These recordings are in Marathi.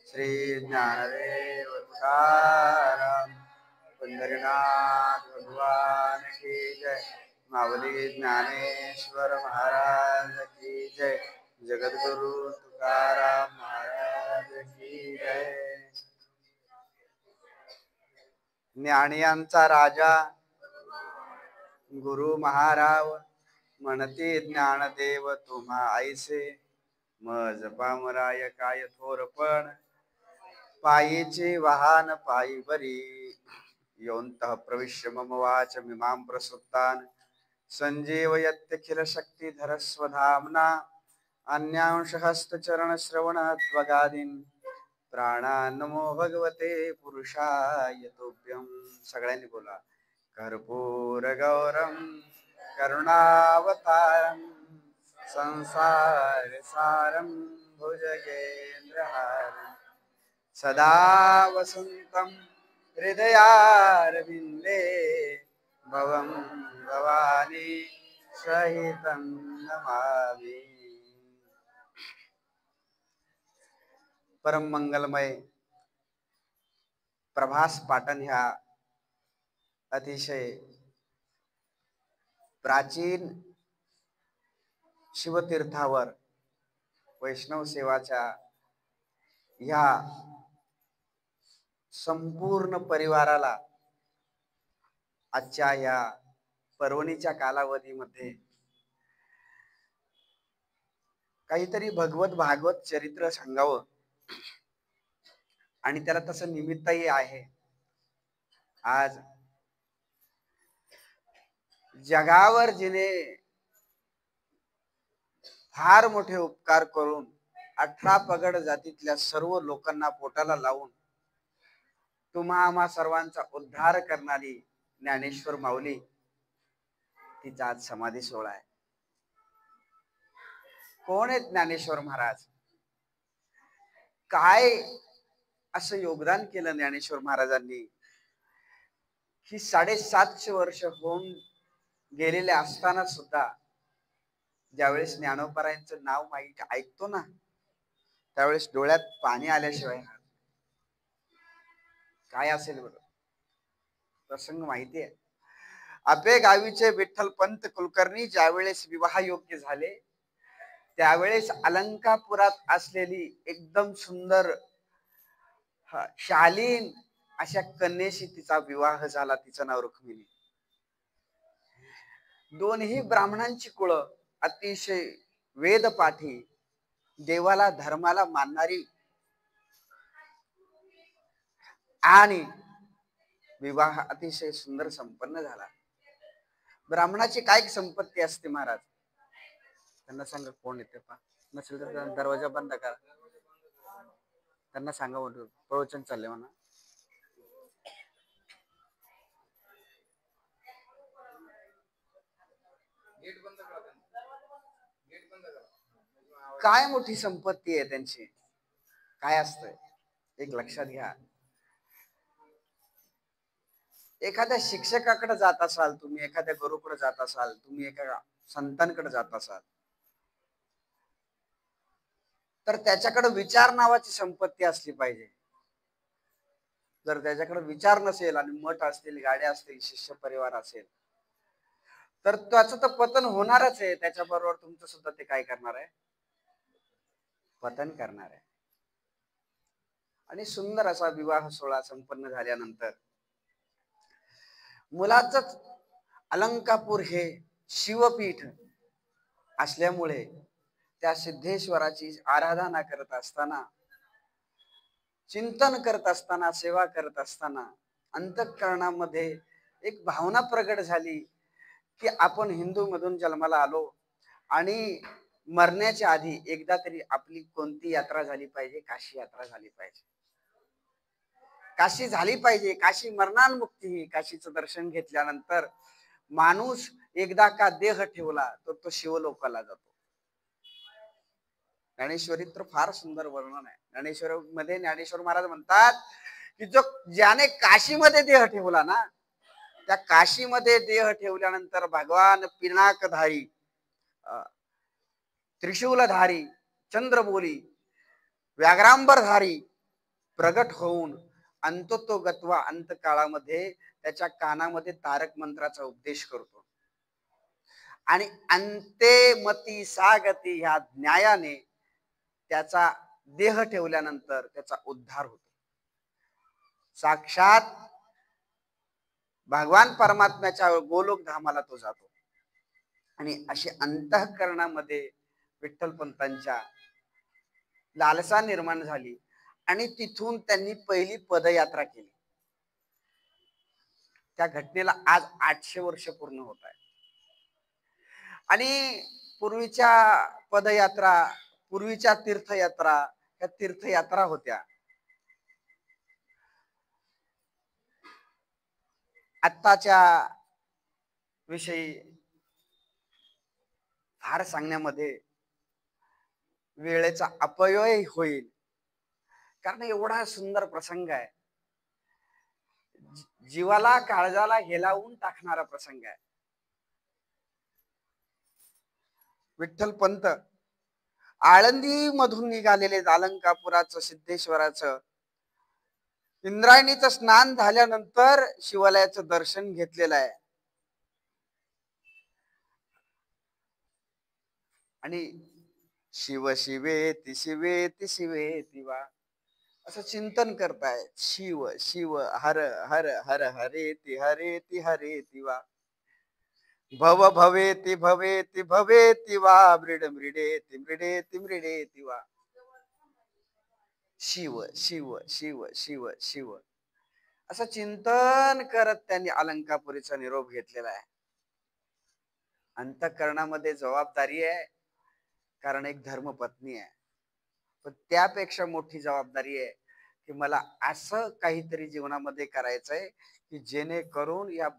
श्री ज्ञानदेव तुकाराम पंढरीनाथ भगवान की जय। माऊली ज्ञानेश्वर महाराज की जय। जगद्गुरु तुकाराम महाराज की जय। ज्ञानियांचा राजा गुरु महाराव म्हणती ज्ञानदेव तुम्हा ऐसे। मज पामराय काय थोरपण पायीचे वाहन पायी बरी। योऽन्तः प्रविश्य मम वाच मिमां प्रसुप्तान् संजीवयत्यखिल शक्तिधर स्वधाम्ना। अन्यांश हस्तचरण श्रवण त्वगादीन् प्राणान् नमो भगवते पुरुषाय तुभ्यं। सगळ्यांनी बोला। कर्पूर गौरम करुणावतारम संसार सारम भुजगेन्द्रहारम सदा वसंतम हृदयारविंदे भवं भवानी सहितं नमामि। परम मंगलमय प्रभास पाटण ह्या अतिशय प्राचीन शिवतीर्थावर वैष्णव सेवाच्या ह्या संपूर्ण परिवाराला आजच्या या पर्वणीच्या कालावधीमध्ये काहीतरी भगवत भागवत चरित्र सांगावं आणि त्याला तसं निमित्तही आहे। आज जगावर जिने फार मोठे उपकार करून 18 पगड जातीतल्या सर्व लोकांना पोटाला लावून तुम्हा आम्हा सर्वांचा उद्धार करणारी ज्ञानेश्वर माऊली तिचा आज समाधी सोहळा आहे। कोण आहेत ज्ञानेश्वर महाराज? काय असं योगदान केलं ज्ञानेश्वर महाराजांनी की 750 वर्ष होऊन गेलेले असताना सुद्धा ज्यावेळेस ज्ञानोबारायांचं नाव माहीत ऐकतो ना त्यावेळेस डोळ्यात पाणी आल्याशिवाय काय असेल बरं प्रसंग माहिती आहे। आपे गावीचे विठ्ठल पंत कुलकर्णी ज्यावेळेस विवाह योग्य झाले त्यावेळेस अलंकापुरात असलेली एकदम सुंदर शालीन अशा कन्येशी तिचा विवाह झाला। तिचं नाव रुक्मिणी। दोन्ही ब्राह्मणांची कुळं अतिशय वेदपाठी देवाला धर्माला मानणारी आणि विवाह अतिशय सुंदर संपन्न झाला। ब्राह्मणाची काय संपत्ती असते महाराज? त्यांना सांगा कोण येते पा नसेल तर दरवाजा बंद करा। त्यांना सांगा प्रवचन चालले म्हणा। काय मोठी संपत्ती आहे त्यांची? काय असतं एक लक्षात घ्या। एखाद्या शिक्षकाकडे जात असाल तुम्ही, एखाद्या गुरुकडे जात असाल तुम्ही, एका संतांकडे जात असाल तर त्याच्याकडे विचार नावाची संपत्ती असली पाहिजे। जर त्याच्याकडे विचार नसेल आणि मठ असतील, गाड्या असतील, शिष्य परिवार असेल तर त्याचं तर पतन होणारच आहे। त्याच्याबरोबर तुमचं सुद्धा ते काय करणार आहे? पतन करणार आहे। आणि सुंदर असा विवाह सोहळा संपन्न झाल्यानंतर मुलाचंच अलंकापूर हे शिवपीठ असल्यामुळे त्या सिद्धेश्वराची आराधना करत असताना, चिंतन करत असताना, सेवा करत असताना अंतःकरणामध्ये एक भावना प्रगट झाली की आपण हिंदू मधून जन्माला आलो आणि मरण्याच्या आधी एकदा तरी आपली कोणती यात्रा झाली पाहिजे? काशी यात्रा झाली पाहिजे। काशी झाली पाहिजे। काशी मरणान्मुक्ती। काशीचं दर्शन घेतल्यानंतर माणूस एकदा का देह ठेवला तर तो शिवलोकाला जातो। ज्ञानेश्वरीत तर फार सुंदर वर्णन आहे। ज्ञानेश्वर मध्ये ज्ञानेश्वर महाराज म्हणतात की जो ज्याने काशीमध्ये देह ठेवला ना त्या काशीमध्ये देह ठेवल्यानंतर भगवान पिनाकधारी, त्रिशूलधारी, चंद्रबोली, व्याघ्रांबरधारी प्रगट होऊन अंततो गत्वा अंत काळामध्ये त्याच्या कानामध्ये तारक मंत्राचा उपदेश करतो आणि अंते मती सागती ह्या न्यायाने त्याचा देह ठेवल्यानंतर त्याचा उद्धार होतो. साक्षात भगवान परमात्म्याच्या गोलोक धामाला तो जातो. आणि अशी अंतःकरणामध्ये विठ्ठलपंतांच्या लालसा निर्माण झाली आणि तिथून त्यांनी पहिली पदयात्रा केली. त्या घटनेला आज 800 वर्ष पूर्ण होत आहे. आणि पूर्वीच्या पदयात्रा, पूर्वीच्या तीर्थयात्रा, या तीर्थयात्रा होत्या. आत्ताच्या विषयी फार सांगण्यामध्ये वेळेचा अपव्यय होईल, कारण एवढा सुंदर प्रसंग आहे, जीवाला काळजाला हेलावून टाकणारा प्रसंग आहे. विठ्ठलपंत आळंदी मधून निघालेले अलंकापुराचं सिद्धेश्वराचं इंद्रायणीचं स्नान झाल्यानंतर शिवालयाचं दर्शन घेतलेलं आहे. आणि शिव शिवेति शिवेति शिवेति वा असं चिंतन करताय. शिव शिव हर हर हर हरेति हरेति हरेति वा भव भवेति भवेति भवेति वा मृड मृडेति मृडेति मृडेति वा शिव शिव शिव शिव शिव असं चिंतन करत त्यांनी अलंकापुरीचा निरोप घेतलेला आहे. अंतःकरणामध्ये जबाबदारी आहे, कारण एक धर्मपत्नी आहे. पण त्यापेक्षा मोठी जबाबदारी आहे की मला असं काहीतरी जीवनामध्ये करायचंय की जेणेकरून या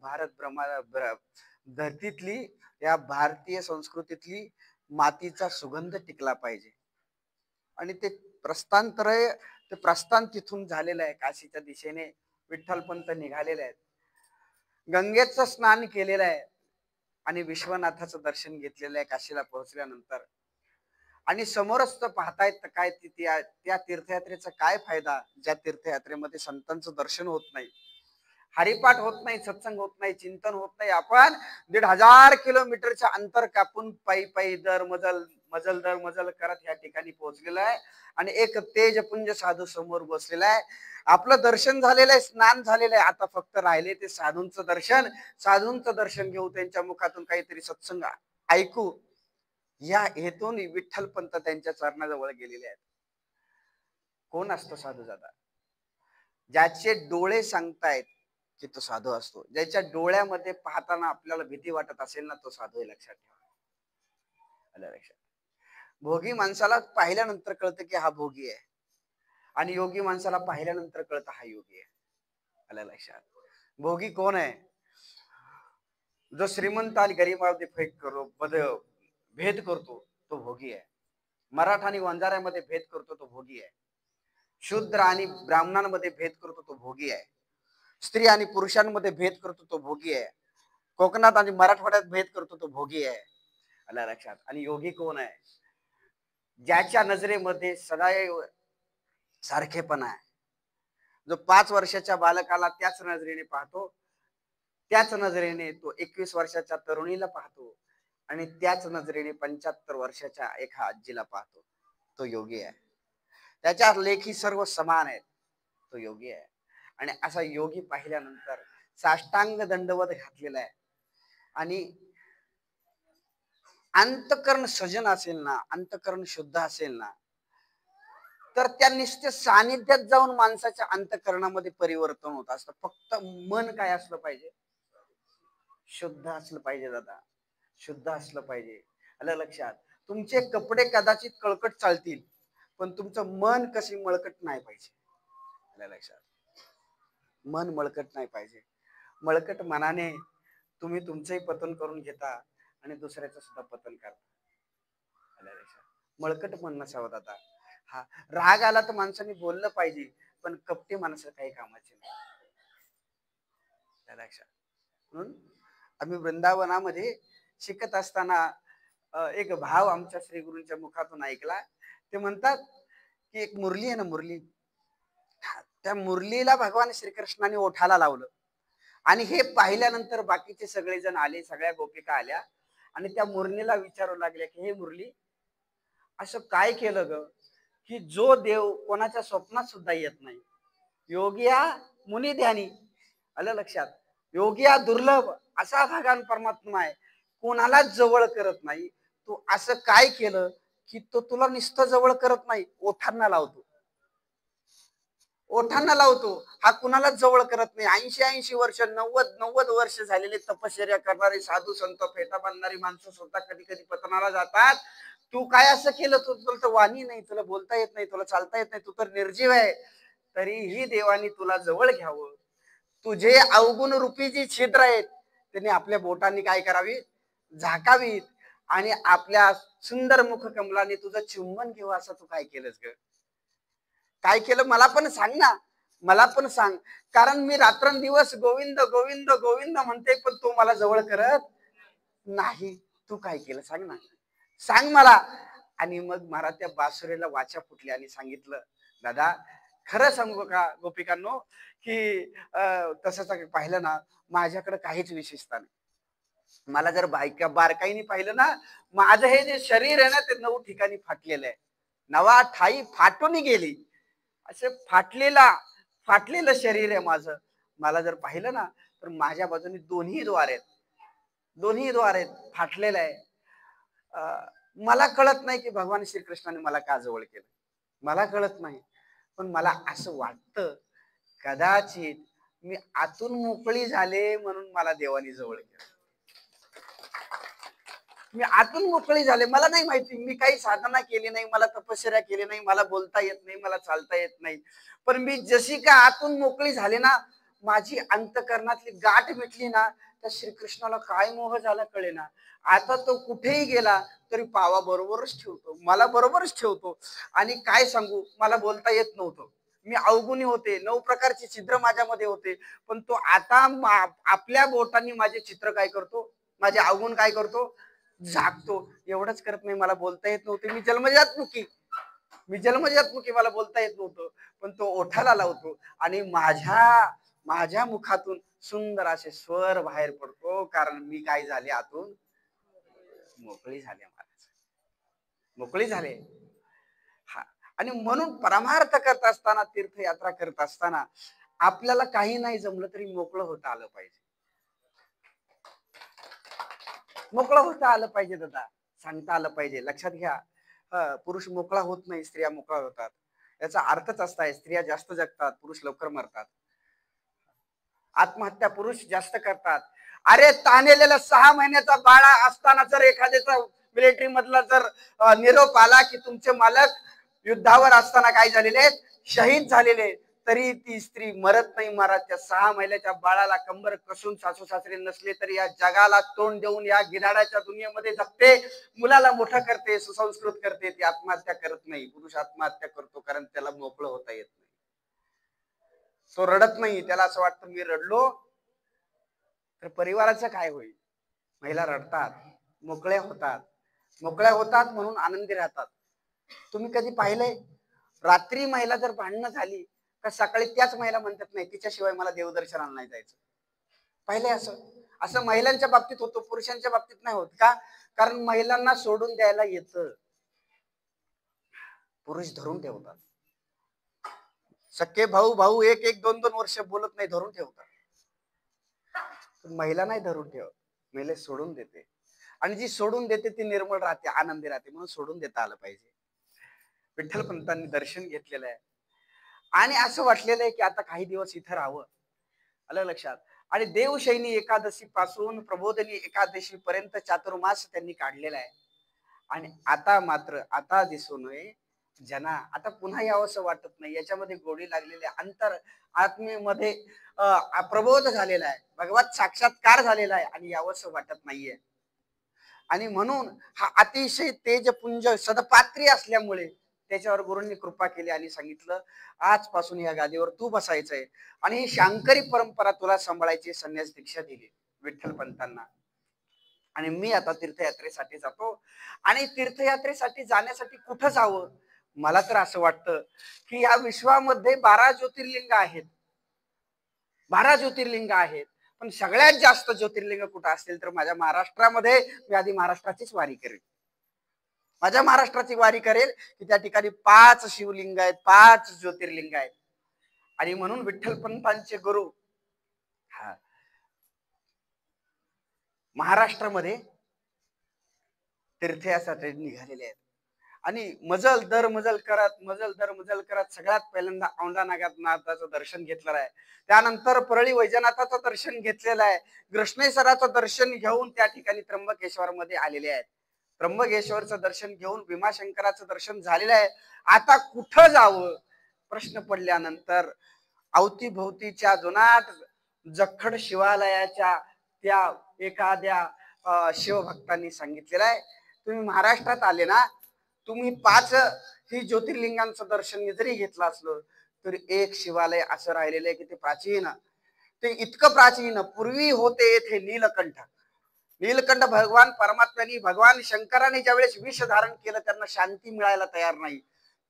धरतीतली, या भारतीय संस्कृतीतली मातीचा सुगंध टिकला पाहिजे. आणि ते प्रस्थान तिथून झालेलं आहे. काशीच्या दिशेने विठ्ठलपंत निघालेले आहेत. गंगेचं स्नान केलेलं आहे आणि विश्वनाथाचं दर्शन घेतलेलं आहे काशीला पोहोचल्यानंतर. आणि समोरच तर पाहतायत काय त्या तीर्थयात्रेचा काय फायदा, ज्या तीर्थयात्रेमध्ये संतांचं दर्शन होत नाही, हरिपाठ होत नाही, सत्संग होत नाही, चिंतन होत नाही. आपण 1500 किलोमीटरचं अंतर कापून पायी पायी दर मजल करत या ठिकाणी पोहोचलेला आहे. आणि एक तेजपुंज साधू समोर बसलेला आहे. आपलं दर्शन झालेलं आहे, स्नान झालेलं आहे. आता फक्त राहिले ते साधूंचं दर्शन घेऊ, त्यांच्या मुखातून काहीतरी सत्संग ऐकू, या हेतून विठ्ठलपंत त्यांच्या चरणाजवळ गेलेले आहेत. कोण असतो साधू दादा? ज्याचे डोळे सांगतायत की तो साधू असतो. ज्याच्या डोळ्यामध्ये पाहताना आपल्याला भीती वाटत असेल ना, तो साधू आहे. लक्षात ठेवा. आलं लक्षात? भोगी माणसाला पाहिल्यानंतर कळतं की हा भोगी आहे, आणि योगी माणसाला पाहिल्यानंतर कळतं हा योगी आहे. आलं लक्षात? भोगी कोण आहे? जो श्रीमंत आणि गरीबामध्ये भेद करतो तो भोगी आहे. मराठा आणि वंजाऱ्यामध्ये भेद करतो तो भोगी आहे. शूद्र आणि ब्राह्मणांमध्ये भेद करतो तो भोगी आहे. स्त्री आणि पुरुषांमध्ये भेद करतो तो भोगी आहे. कोकणात आणि मराठवाड्यात भेद करतो तो भोगी आहे. आला लक्षात? आणि योगी कोण आहे? ज्याच्या नजरेमध्ये सदैव सारखेपणा आहे. जो 5 वर्षाच्या बालकाला त्याच नजरेने पाहतो, त्याच नजरेने तो 21 वर्षाच्या तरुणीला पाहतो, आणि त्याच नजरेने 75 वर्षाच्या एका आजीला पाहतो, तो योगी आहे. त्याच्या लेखी सर्व समान आहेत, तो योगी आहे. आणि असा योगी पाहिल्यानंतर साष्टांग दंडवत घातलेला आहे. आणि अंतकरण सजन असेल ना, अंतकरण शुद्ध असेल ना, तर त्या निश्चित सानिध्यात जाऊन माणसाच्या अंतकरणामध्ये परिवर्तन होत असतं. फक्त मन काय असलं पाहिजे? शुद्ध असलं पाहिजे दादा, शुद्ध असलं पाहिजे. आलं लक्षात? तुमचे कपडे कदाचित कळकट चालतील, पण तुमचं मन कशी मळकट नाही पाहिजे. आलं लक्षात? मन मळकट नाही पाहिजे. मळकट मनाने तुम्ही तुमचंही पतन करून घेता आणि दुसऱ्याचं सुद्धा पतन करता. आलं लक्षात? मळकट मन नसावं दादा. हा, राग आला तर माणसाने बोललं पाहिजे, पण कपटी माणसं काही कामाची नाही. लक्षात? म्हणून आम्ही वृंदावनामध्ये शिकत असताना एक भाव आमच्या श्री गुरूंच्या मुखातून ऐकला. ते म्हणतात की एक मुरली आहे ना, मुरली, त्या मुरलीला भगवान श्रीकृष्णाने ओठाला लावलं आणि हे पाहिल्यानंतर बाकीचे सगळेजण आले, सगळ्या गोपिका आल्या आणि त्या मुरलीला विचारू लागल्या की हे मुरली, असं काय केलं ग की जो देव कोणाच्या स्वप्नात सुद्धा येत नाही, योगिया मुनी ध्यानी, आलं लक्षात, योगिया दुर्लभ असा भगवान परमात्मा आहे, कोणालाच जवळ करत नाही. तू असं काय केलं की तो तुला नुसतं जवळ करत नाही, ओठांना लावतो, ओठांना लावतो. हा कुणालाच जवळ करत नाही. 80-80 वर्ष, 90-90 वर्ष झालेले तपश्चर्या करणारे साधू संत, फेटा बांधणारी माणसं सुद्धा कधी कधी पतनाला जातात. तू काय असं केलं, तुला तर वाणी नाही, तुला बोलता येत नाही, तुला चालता येत नाही, तू तर निर्जीव आहे, तरीही देवानी तुला जवळ घ्यावं. तुझे अवगुण रूपी जी छिद्र आहेत त्यांनी आपल्या बोटांनी काय करावी, झाकावीत आणि आपल्या सुंदर मुख कमलाने तुझं चुंबन घेऊ. असं तू काय केलंस ग, काय केलं मला पण सांग ना, मला पण सांग. कारण मी रात्रंदिवस गोविंद गोविंद गोविंद म्हणते, पण तू मला जवळ करत नाही. तू काय केलं सांग ना, सांग मला. आणि मग मला त्या बासुरीला वाचा फुटली आणि सांगितलं, दादा खरं सांगू का गोपिकांनो, की तसं पाहिलं ना, माझ्याकडे काहीच विशेषता नाही. मला जर बारकाईने पाहिलं ना, माझं हे जे शरीर आहे ना, ते 9 ठिकाणी फाटलेलं आहे, 9 ठाई फाटून गेली, असे फाटलेलं शरीर आहे माझं. मला जर पाहिलं ना, तर माझ्या बाजूने दोन्ही द्वार आहेत, दोन्ही द्वार आहेत, फाटलेलं आहे. मला कळत नाही की भगवान श्रीकृष्णाने मला का जवळ केलं, मला कळत नाही. पण मला असं वाटतं कदाचित मी आतून मोकळी झाले म्हणून मला देवाने जवळ केलं. मी आतून मोकळी झाले, मला नाही माहिती, मी काही साधना केली नाही, मला तपश्चर्या केली नाही, मला बोलता येत नाही, मला चालता येत नाही, पण मी जशी का आतून मोकळी झाले ना, माझी अंतकरणातली गाठ मिटली ना, त्या श्रीकृष्णाला काय मोह झाला कळे ना. आता तो कुठेही गेला तरी पावा बरोबरच ठेवतो, मला बरोबरच ठेवतो. आणि काय सांगू, मला बोलता येत नव्हतं, मी अवगुणी होते, 9 प्रकारचे छिद्र माझ्यामध्ये होते, पण तो आता आपल्या बोटांनी माझे चित्र काय करतो, माझे अवगुण काय करतो, झाकतो. एवढंच करत नाही, मला बोलता येत नव्हते, मी जन्मजात मुकी, मला बोलता येत नव्हतं, पण तो ओठाला लावतो आणि माझ्या मुखातून सुंदर असे स्वर बाहेर पडतो, कारण मी काय झाले, आतून मोकळी झाले, महाराज मोकळी झाले. हा, आणि म्हणून परमार्थ करत असताना, तीर्थयात्रा करत असताना आपल्याला काही नाही जमलं तरी मोकळं होता आलं पाहिजे, मोकळं होता आलं पाहिजे दादा, सांगता आलं पाहिजे. लक्षात घ्या, पुरुष मोकळा होत नाही, स्त्रिया मोकळा होतात. याचा अर्थच असा आहे, स्त्रिया जास्त जगतात, पुरुष लवकर मरतात. आत्महत्या पुरुष जास्त करतात. अरे ताणलेला 6 महिन्याचा बाळा असताना जर एखाद्याचा मिलिटरी मधला जर निरोप आला की तुमचे मालक युद्धावर असताना काय झालेले, शहीद झालेले, तरी ती स्त्री मरत नाही महाराज. त्या 6 महिन्याच्या बाळाला कंबर कसून सासू सासरे नसले तरी या जगाला तोंड देऊन या गिधाडाच्या दुनियेमध्ये जगते, मुलाला मोठं करते, सुसंस्कृत करते. ती आत्महत्या करत नाही. पुरुष आत्महत्या करतो कारण त्याला मोकळं होता येत नाही, तो रडत नाही. त्याला असं वाटतं मी रडलो तर परिवाराचं काय होईल. महिला रडतात, मोकळ्या होतात म्हणून आनंदी राहतात. तुम्ही कधी पाहिलंय रात्री महिला जर भांडणं झाली का सकाळी त्याच महिला म्हणतात नाही तिच्याशिवाय मला देवदर्शनाला नाही जायचं. पाहिलंय असं महिलांच्या बाबतीत होतो, पुरुषांच्या बाबतीत नाही होत का, कारण महिलांना सोडून द्यायला येतं, पुरुष धरून ठेवतात. सख्खे भाऊ 1-2 वर्ष बोलत नाही, धरून ठेवतात. महिला नाही धरून ठेवत, महिला सोडून देते, आणि जी सोडून देते ती निर्मळ राहते, आनंदी राहते. म्हणून सोडून देता आलं पाहिजे. विठ्ठलपंतांनी दर्शन घेतलेलं आहे आणि असं वाटलेलं आहे की आता काही दिवस इथं राहावं, आलं लक्षात. आणि देवशयनी एकादशी पासून प्रबोधनी एकादशी पर्यंत चातुर्मास त्यांनी काढलेला आहे. आणि आता दिसू नये जना, आता पुन्हा यावंसं वाटत नाही. याच्यामध्ये गोडी लागलेले अंतर आत्मेमध्ये प्रबोध झालेला आहे, भगवत साक्षात्कार झालेला आहे आणि यावंसं वाटत नाहीये. आणि म्हणून हा अतिशय तेजपुंज सदपात्री असल्यामुळे त्याच्यावर गुरूंनी कृपा केली आणि सांगितलं आजपासून या गादीवर तू बसायचंय आणि ही शांकरी परंपरा तुला सांभाळायची संन्यास दीक्षा दिली विठ्ठलपंतांना. आणि मी आता तीर्थयात्रेसाठी जातो. आणि तीर्थयात्रेसाठी जाण्यासाठी कुठं जावं, मला तर असं वाटतं की या विश्वामध्ये 12 ज्योतिर्लिंग आहेत. 12 ज्योतिर्लिंग आहेत, पण सगळ्यात जास्त ज्योतिर्लिंग कुठं असतील तर माझ्या महाराष्ट्रामध्ये. मी आधी महाराष्ट्राचीच वारी करेल. माझ्या महाराष्ट्राची वारी करेल की त्या ठिकाणी 5 शिवलिंग आहेत, 5 ज्योतिर्लिंग आहेत. आणि म्हणून विठ्ठलपंतांचे गुरु महाराष्ट्रामध्ये तीर्थयात्रेसाठी निघालेले आहेत. आणि मजल दर मजल करत सगळ्यात पहिल्यांदा औंढा नागनाथाचं दर्शन घेतलेलं आहे. त्यानंतर परळी वैजनाथाचं दर्शन घेतलेलं आहे. कृष्णेश्वराचं दर्शन घेऊन त्या ठिकाणी त्र्यंबकेश्वर मध्ये आलेले आहेत. त्र्यंबकेश्वरचं दर्शन घेऊन भीमाशंकराचं दर्शन झालेलं आहे. आता कुठं जावं प्रश्न पडल्यानंतर अवतीभोवतीच्या जुनाट जखड शिवालयाच्या त्या एखाद्या शिवभक्तांनी सांगितलेलं आहे, तुम्ही महाराष्ट्रात आले ना, तुम्ही 5 ही ज्योतिर्लिंगांचं दर्शन जरी घेतलं असलं तरी एक शिवालय असं राहिलेलं आहे की ते प्राचीन, ते इतकं प्राचीन. पूर्वी होते येथे नीलकंठ. नीलकंठ भगवान परमात्म्याने, भगवान शंकराने ज्यावेळेस विष धारण केलं, त्यांना शांती मिळायला तयार नाही.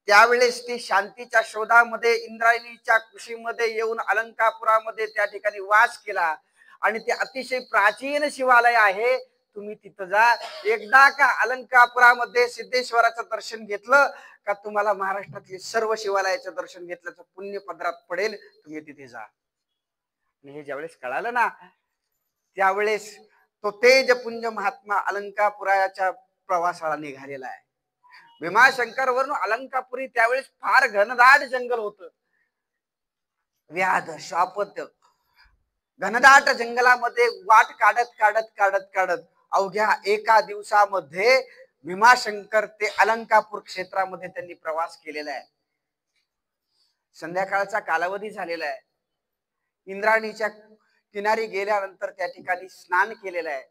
त्यावेळेस ती शांतीच्या शोधामध्ये इंद्रायणीच्या कुशीमध्ये येऊन अलंकापुरामध्ये त्या ठिकाणी वास केला. आणि ते अतिशय प्राचीन शिवालय आहे. तुम्ही तिथं जा. एकदा का अलंकापुरामध्ये सिद्धेश्वराचं दर्शन घेतलं का तुम्हाला महाराष्ट्रातले सर्व शिवालयाचं दर्शन घेतल्याचं पुण्य पदरात पडेल. तुम्ही तिथे जा. आणि हे ज्यावेळेस कळालं ना, त्यावेळेस तो तेजपुंज महात्मा अलंकापुराच्या प्रवासाला निघालेला आहे. भीमाशंकर वरून अलंकापुरी त्यावेळेस फार घनदाट जंगल होतं. व्याध शापत्य घनदाट जंगलामध्ये वाट काढत काढत काढत काढत अवघ्या एका दिवसामध्ये भीमाशंकर ते अलंकापूर क्षेत्रामध्ये त्यांनी प्रवास केलेला आहे. संध्याकाळचा कालावधी झालेला आहे. इंद्रायणीच्या किनारी गेल्यानंतर त्या ठिकाणी स्नान केलेलं आहे.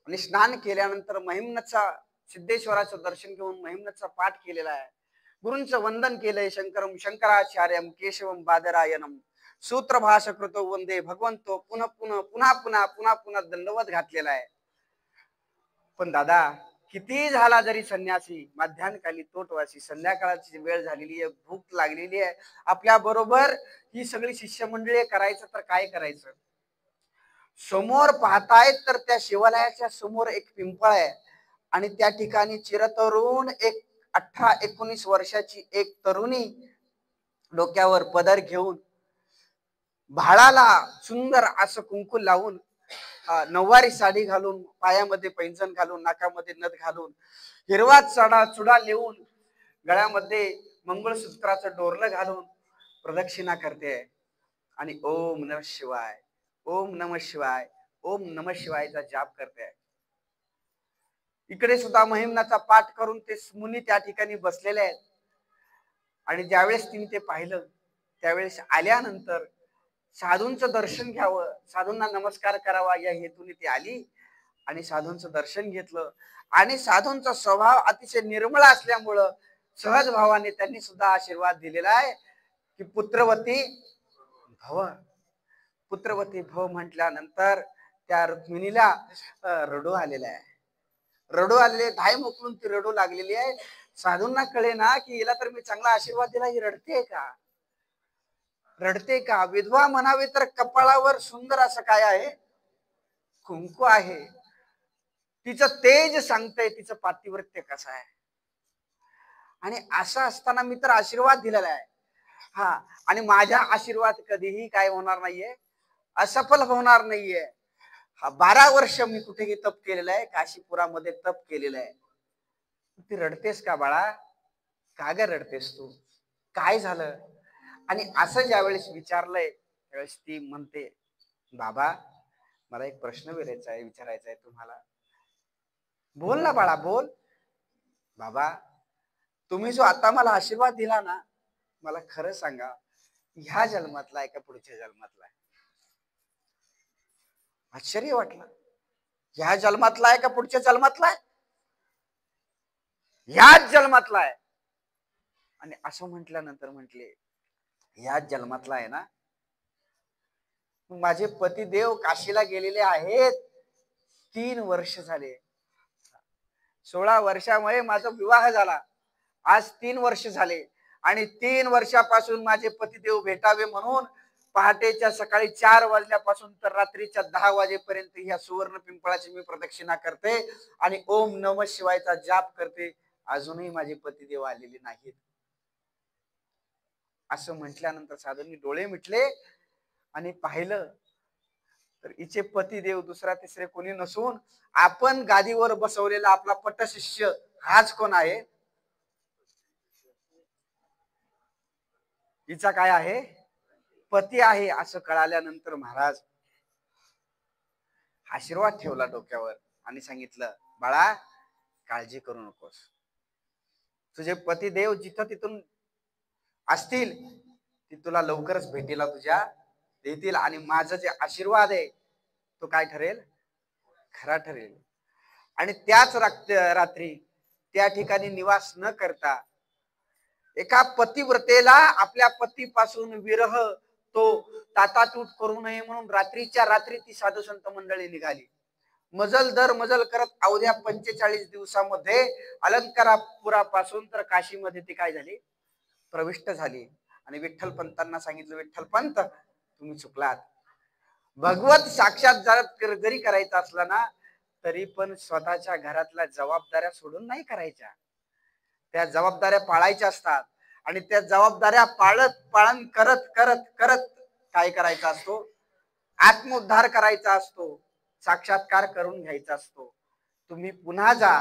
आणि स्नान केल्यानंतर महिम्नचा सिद्धेश्वराचं दर्शन घेऊन महिम्नचा पाठ केलेला आहे. गुरूंचं वंदन केलंय. शंकरम शंकराचार्यम केशवम बादरायणम सूत्र भाषकृतो वंदे भगवंतो पुन्हा पुन्हा पुन्हा पुन्हा पुन्हा पुन्हा दंडवत घातलेला आहे. पण दादा, किती झाला जरी संन्यासी, माध्यान्हकाली तोटवासी. संध्याकाळची वेळ झालेली आहे, भूक लागलेली आहे. आपल्या बरोबर ही सगळी शिष्यमंडळी करायचं तर काय करायचं. समोर पाहतायत तर त्या शिवालयाच्या समोर एक पिंपळ आहे. आणि त्या ठिकाणी चिरतरुण एक 18-19 वर्षाची एक तरुणी डोक्यावर पदर घेऊन, भाळाला सुंदर असं कुंकू लावून, नऊवारी साडी घालून, पायामध्ये पैंजण घालून, नाकामध्ये नथ घालून, हिरवा चुडा लिहून, गळ्यामध्ये मंगळसूत्राचं डोरलं घालून प्रदक्षिणा करते. आणि ओम नमः शिवाय, ओम नमः शिवाय, ओम नमः शिवायचा जाप करते. इकडे सुद्धा महिम्नाचा पाठ करून ते मुनी त्या ठिकाणी बसलेले आहेत. आणि ज्यावेळेस तिने ते पाहिलं, त्यावेळेस आल्यानंतर साधूंचं दर्शन घ्यावं, साधूंना नमस्कार करावा या हेतूने ती आली. आणि साधूंचं दर्शन घेतलं. आणि साधूंचा स्वभाव अतिशय निर्मळ असल्यामुळं सहज भावाने त्यांनी सुद्धा आशीर्वाद दिलेला आहे की पुत्रवती भव. पुत्रवती भव म्हटल्यानंतर त्या रुक्मिणीला रडू आलेला आहे. रडू आलेले, धाय मोकळून ती रडू लागलेली आहे. साधूंना कळे ना की हिला तर मी चांगला आशीर्वाद दिला, ही रडते का, रडते का. विधवा म्हणावी तर कपाळावर सुंदर असं काय आहे, कुंकू आहे. तिचं तेज सांगतंय तिचं पातिव्रत्य कसं आहे. आणि असं असताना मी तर आशीर्वाद दिलेला आहे. आणि माझा आशीर्वाद कधीही काय होणार नाहीये, असफल होणार नाहीये. 12 वर्ष मी कुठेही तप केलेलं आहे, काशीपुरामध्ये तप केलेलं आहे. ती रडतेस का बाळा, का ग रडतेस तू, काय झालं. आणि असं ज्यावेळेस विचारलंय त्यावेळेस ती म्हणते, बाबा मला एक प्रश्न विचारायचा आहे तुम्हाला. बोल ना बाळा, बोल. बाबा, तुम्ही जो आता मला आशीर्वाद दिला ना, मला खरं सांगा, ह्या जन्मातला आहे का पुढच्या जन्मातला आहे. आश्चर्य वाटलं. ह्या जन्मातला आहे का पुढच्या जन्मातला आहे. ह्याच जन्मातला आहे. आणि असं म्हटल्यानंतर म्हटले, ह्याच जन्मातला आहे ना. माझे पतिदेव काशीला गेलेले आहेत. 3 वर्ष झाले. 16 वर्षामुळे माझा विवाह झाला. आज 3 वर्ष झाले आणि 3 वर्षापासून माझे पतिदेव भेटावे म्हणून पहाटेच्या सकाळी 4 वाजल्यापासून तर रात्रीच्या 10 वाजेपर्यंत ह्या सुवर्ण पिंपळाची मी प्रदक्षिणा करते आणि ओम नमः शिवायचा जाप करते. अजूनही माझे पतिदेव आलेले नाहीत. असं म्हटल्यानंतर साधूंनी डोळे मिटले आणि पाहिलं तर हिचे पतिदेव दुसरा तिसरे कोणी नसून आपण गादीवर बसवलेला आपला पटशिष्य हाच कोण आहे? हिचा काय आहे? पती आहे. असं कळाल्यानंतर महाराज आशीर्वाद ठेवला डोक्यावर आणि सांगितलं, बाळा काळजी करू नकोस. तुझे पतिदेव जिथं तिथून असतील ती तुला लवकरच भेटीला तुझ्या देतील आणि माझं जे आशीर्वाद आहे तो काय ठरेल? खरा ठरेल. आणि त्याच रात्री त्या ठिकाणी निवास न करता एका पतिव्रतेला आपल्या पतीपासून विरह तो ताटातूट करू नये म्हणून रात्रीच्या रात्री ती साधू संत मंडळी निघाली. मजल दर मजल करत अवघ्या 45 दिवसामध्ये अलंकारापुरापासून तर काशीमध्ये ती काय झाली? प्रविष्ट झाली. आणि विठ्ठल पंतांना सांगितलं, विठ्ठल पंत तुम्ही चुकलात. भगवत साक्षात जरी करायचा असला ना तरी पण स्वतःच्या घरातल्या जबाबदाऱ्या सोडून नाही करायच्या. त्या जबाबदाऱ्या पाळायच्या असतात आणि त्या जबाबदाऱ्या पाळन करत करत करत काय करायचा असतो? आत्मोद्धार करायचा असतो, साक्षात्कार करून घ्यायचा असतो. तुम्ही पुन्हा जा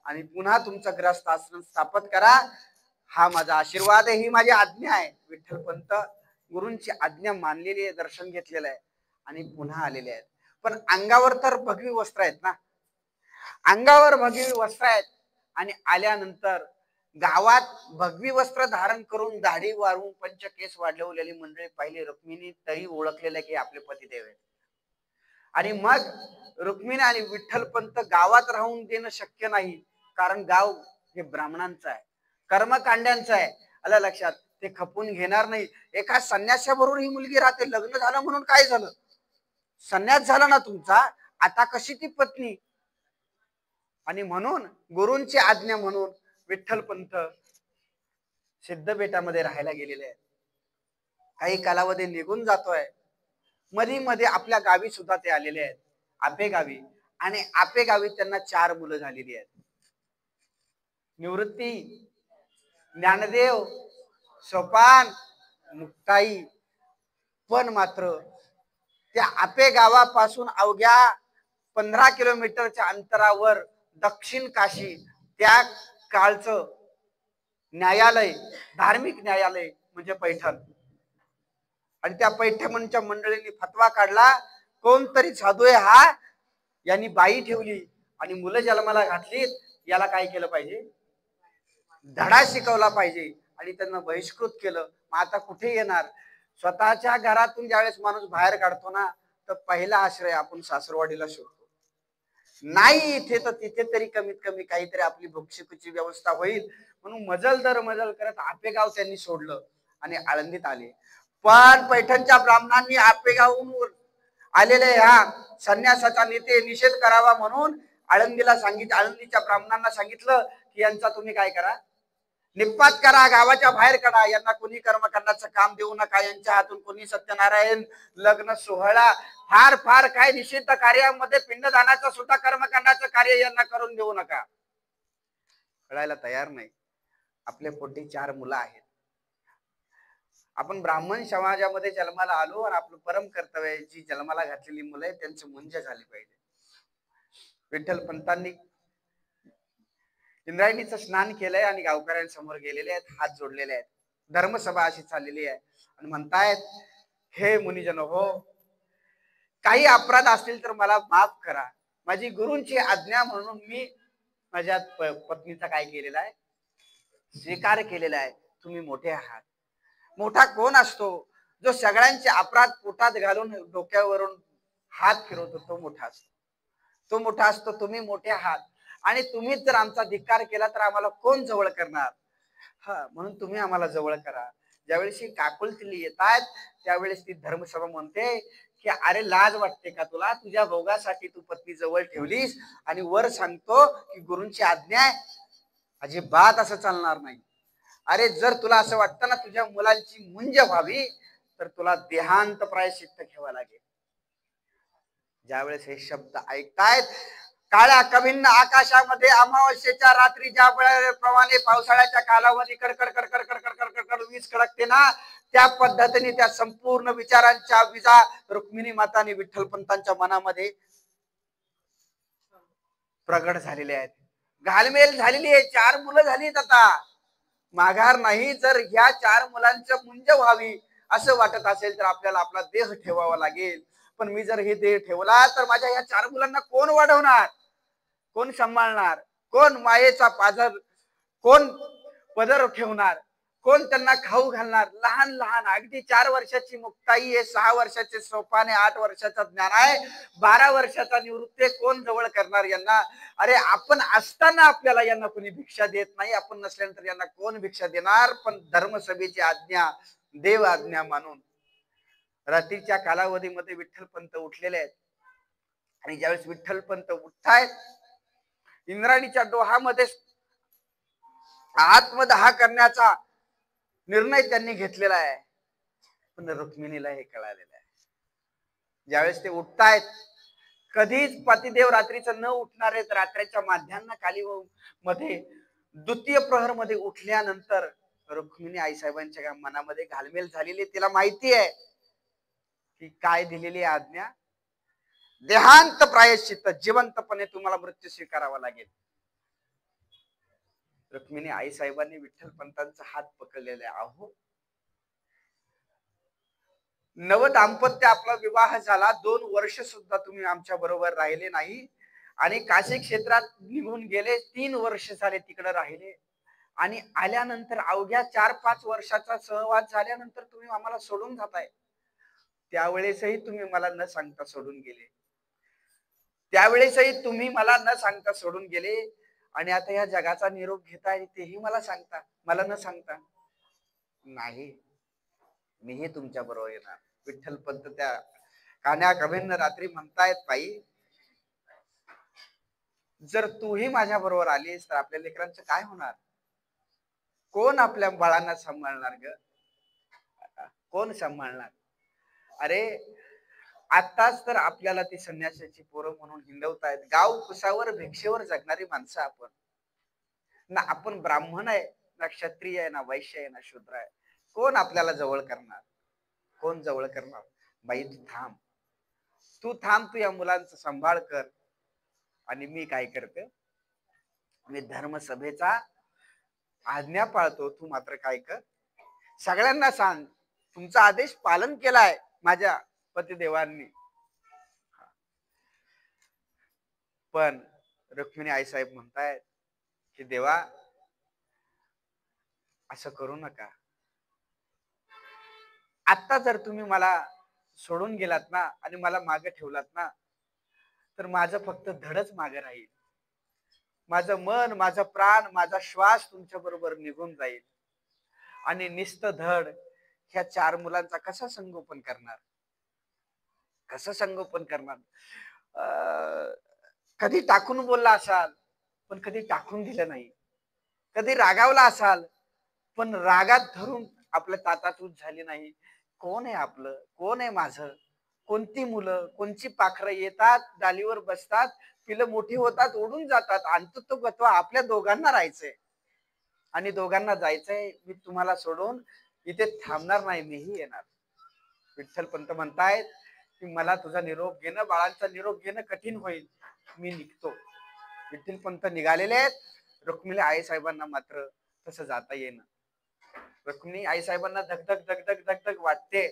आणि पुन्हा तुमचं ग्रस्त आश्रम स्थापित करा. हा माझा आशीर्वाद आहे, ही माझी आज्ञा आहे. विठ्ठल पंत गुरूंची आज्ञा मानलेली आहे, दर्शन घेतलेलं आहे आणि पुन्हा आलेले आहेत. पण अंगावर तर भगवी वस्त्र आहेत ना, अंगावर भगवी वस्त्र आहेत. आणि आल्यानंतर गावात भगवी वस्त्र धारण करून दाढी वारून पंचकेस वाढवलेली मंडळी पाहिली. रुक्मिणी तरी ओळखलेलं की आपले पतिदेव आहेत. आणि मग रुक्मिणी आणि विठ्ठल पंत गावात राहून देणं शक्य नाही, कारण गाव हे ब्राह्मणांचं आहे, कर्मकांड्यांचं आहे. आलं लक्षात? ते खपून घेणार नाही. एका संन्यासाबरोबर ही मुलगी राहते. लग्न झालं म्हणून काय झालं? संन्यास झाला ना तुमचा, आता कशी ती पत्नी? आणि म्हणून गुरूंची आज्ञा म्हणून विठ्ठल पंत सिद्धबेटामध्ये राहायला गेलेले आहेत. काही कालावधी निघून जातोय. मध्ये मध्ये आपल्या गावी सुद्धा ते आलेले आहेत, आपे गावी. आणि आपे गावी त्यांना 4 मुलं झालेली आहेत. निवृत्ती, ज्ञानदेव, सोपान, मुक्ताई. पण मात्र त्या आपे गावापासून अवघ्या 15 किलोमीटरच्या अंतरावर दक्षिण काशी त्या काळचं न्यायालय, धार्मिक न्यायालय म्हणजे पैठण. आणि त्या पैठणच्या मंडळींनी फतवा काढला, कोणतरी साधू आहे हा, यांनी बाई ठेवली आणि मुलं जन्माला घातली, याला काय केलं पाहिजे? धडा शिकवला पाहिजे. आणि त्यांना बहिष्कृत केलं. मग आता कुठे येणार? स्वतःच्या घरातून ज्यावेळेस माणूस बाहेर काढतो ना तर पहिला आश्रय आपण सासरवाडीला शोधतो. नाही इथे तर तिथे तरी कमीत कमी काहीतरी आपली भक्षिकेची व्यवस्था होईल म्हणून मजल दर मजल करत आपेगाव त्यांनी सोडलं आणि आळंदीत आले. पण पैठणच्या ब्राह्मणांनी आपेगावहून आलेले ह्या संन्यासाचा नेते निषेध करावा म्हणून आळंदीला सांगितलं, आळंदीच्या ब्राह्मणांना सांगितलं की यांचा तुम्ही काय करा, निपात करा, गावाच्या बाहेर काढा. यांना कोणी कर्मकांडाचं काम देऊ नका. यांच्या हातून कोणी सत्यनारायण लग्न सोहळा फार फार काय निषिद्ध कार्यामध्ये पिंडदानाचं सुद्धा कर्मकांडाचं कार्य यांना करून देऊ नका. कळायला तयार नाही. आपल्या पोटी 4 मुलं आहेत. आपण ब्राह्मण समाजामध्ये जन्माला आलो आणि आपलं परम कर्तव्य आहे जी जन्माला घातलेली मुलं आहेत त्यांचं मुंज झाली पाहिजे. विठ्ठल पंतांनी इंद्रायणीचं स्नान केलंय आणि गावकऱ्यांसमोर गेलेले आहेत, हात जोडलेले आहेत. धर्मसभा अशी चाललेली आहे आणि म्हणतायत, हे मुनिजन हो, काही अपराध असतील तर मला माफ करा. माझी गुरूंची आज्ञा म्हणून मी माझ्या पत्नीचा काय केलेला आहे? स्वीकार केलेला आहे. तुम्ही मोठे आहात. मोठा कोण असतो? जो सगळ्यांचे अपराध पोटात घालून डोक्यावरून हात फिरवतो तो मोठा असतो. तो मोठा असतो. तुम्ही मोठे आहात आणि तुम्हीच जर आमचा धिक्कार केला तर आम्हाला कोण जवळ करणार? म्हणून तुम्ही आम्हाला जवळ करा. ज्यावेळेस ही काकुलतीला येतात त्यावेळेस ती धर्मसभा म्हणते की अरे लाज वाटते का तुला? तुझ्या भोगासाठी तू पत्नी जवळ ठेवलीस आणि वर सांगतो की गुरूंची आज्ञा आहे. अजिबात असं चालणार नाही. अरे जर तुला असं वाटतं ना तुझ्या मुलांची मुंज व्हावी, तर तुला देहांत प्रायश्चित्त घ्यावं लागेल. ज्यावेळेस हे शब्द ऐकतायत, काळ्या कभिन्न आकाशामध्ये अमावस्येच्या रात्री ज्या प्रमाणे पावसाळ्याच्या कालावधी कडकड कडकड कडकड कडकड वीज कडकते ना, त्या पद्धतीने त्या संपूर्ण विचारांच्या विजा रुक्मिणी माताने विठ्ठलपंतांच्या मनामध्ये प्रगट झालेले आहेत. घालमेल झालेली आहे. 4 मुलं झालीत आता, माघार नाही. जर ह्या 4 मुलांचं मुंज व्हावी असं वाटत असेल तर आपल्याला आपला देह ठेवावा लागेल. पण मी जर हे देह ठेवला तर माझ्या ह्या 4 मुलांना कोण वाढवणार, कोण सांभाळणार, कोण मायेचा पाझर, कोण पदर ठेवणार, कोण त्यांना खाऊ घालणार. लहान लहान अगदी 4 वर्षाची मुक्ताई आहे, 6 वर्षाचे सोपान आहे, 8 वर्षाचा ज्ञान आहे, 12 वर्षाचा निवृत्ती, कोण जवळ करणार यांना. अरे आपण असताना आपल्याला यांना कोणी भिक्षा देत नाही, आपण नसल्यानंतर यांना कोण भिक्षा देणार. पण धर्मसभेची आज्ञा, देव आज्ञा मानून रात्रीच्या कालावधीमध्ये विठ्ठलपंत उठलेले आहेत. आणि ज्यावेळेस विठ्ठलपंत उठतायत, इंद्राणीच्या डोहामध्ये आत्मदहा करण्याचा निर्णय त्यांनी घेतलेला आहे. पण रुक्मिणीला हे कळालेलं आहे. ज्यावेळेस ते उठतायत, कधीच पतिदेव रात्रीचं न उठणार आहेत. रात्रीच्या माध्यान्ह काली मध्ये द्वितीय प्रहर मध्ये उठल्यानंतर रुक्मिणी आईसाहेबांच्या मनामध्ये घालमेल झालेली. तिला माहिती आहे की काय दिलेली आज्ञा, देहांत प्रायश्चित्त, जिवंतपणे तुम्हाला मृत्यू स्वीकारावा लागेल. रुक्मिणी आईसाहेबांनी विठ्ठलपंतांचा हात पकडलेला आहे. अहो नव दाम्पत्य, आपला विवाह झाला, 2 वर्ष सुद्धा तुम्ही आमच्या बरोबर राहिले नाही आणि काशी क्षेत्रात निघून गेले. 3 वर्ष झाले तिकडे राहिले आणि आल्यानंतर अवघ्या 4-5 वर्षाचा सहवास झाल्यानंतर तुम्ही आम्हाला सोडून जाताय. त्यावेळेसही तुम्ही मला न सांगता सोडून गेले. त्यावेळेसही तुम्ही मला न सांगता सोडून गेले आणि आता या जगाचा निरोप घेताय तेही मला सांगता, मला न सांगता. नाही, मीही तुमच्या बरोबर येणार. विठ्ठलपंत त्या कान्या कभिन्न रात्री म्हणतायत, ताई जर तूही माझ्या बरोबर आलीस तर आपल्या लेकरांचं काय होणार, कोण आपल्या बाळांना सांभाळणार ग, कोण सांभाळणार. अरे आताच तर आपल्याला ती संन्यासाची पोरं म्हणून हिंडवतायत. गाव कुसावर भिक्षेवर जगणारी माणसं आपण ना. आपण ब्राह्मण आहे ना, क्षत्रिय आहे ना, वैश्य आहे ना, शूद्र आहे. कोण आपल्याला जवळ करणार, कोण जवळ करणार. बाई तू थांब, तू थांब, तू या मुलांचा सांभाळ कर. आणि मी काय करते, मी धर्मसभेचा आज्ञा पाळतो, तू मात्र काय कर, सगळ्यांना सांग तुमचा आदेश पालन केलाय माझ्या पतिदेवांनी. पण रुक्मिणी आईसाहेब म्हणतायत की देवा असं करू नका. आता जर तुम्ही मला सोडून गेलात ना आणि मला मागे ठेवलात ना, तर माझं फक्त धडच मागे राहील. माझं मन, माझं प्राण, माझा श्वास तुमच्या बरोबर निघून जाईल. आणि निस्त धड ह्या 4 मुलांचा कसा संगोपन करणार, कसं संगोपन करणार. कधी टाकून बोलला असाल पण कधी टाकून दिलं नाही, कधी रागावला असाल पण रागात धरून आपल्या ताटातूट झाली नाही. कोण आहे आपलं, कोण आहे माझं, कोणती मुलं, कोणची पाखरं येतात, डालीवर बसतात, पिलं मोठी होतात, उडून जातात. अंतत्व आपल्या दोघांना राहायचंय आणि दोघांना जायचंय. मी तुम्हाला सोडून इथे थांबणार नाही, मीही येणार. विठ्ठलपंत म्हणतायत की मला तुझा निरोप घेणं, बाळांचा निरोप घेणं कठीण होईल, मी निघतो. विठ्ठलपंत निघालेले आहेत. रुक्मिणी आईसाहेबांना मात्र तसं जाता येईना. रुक्मिणी आईसाहेबांना धगधग धगधग धगधग वाटते.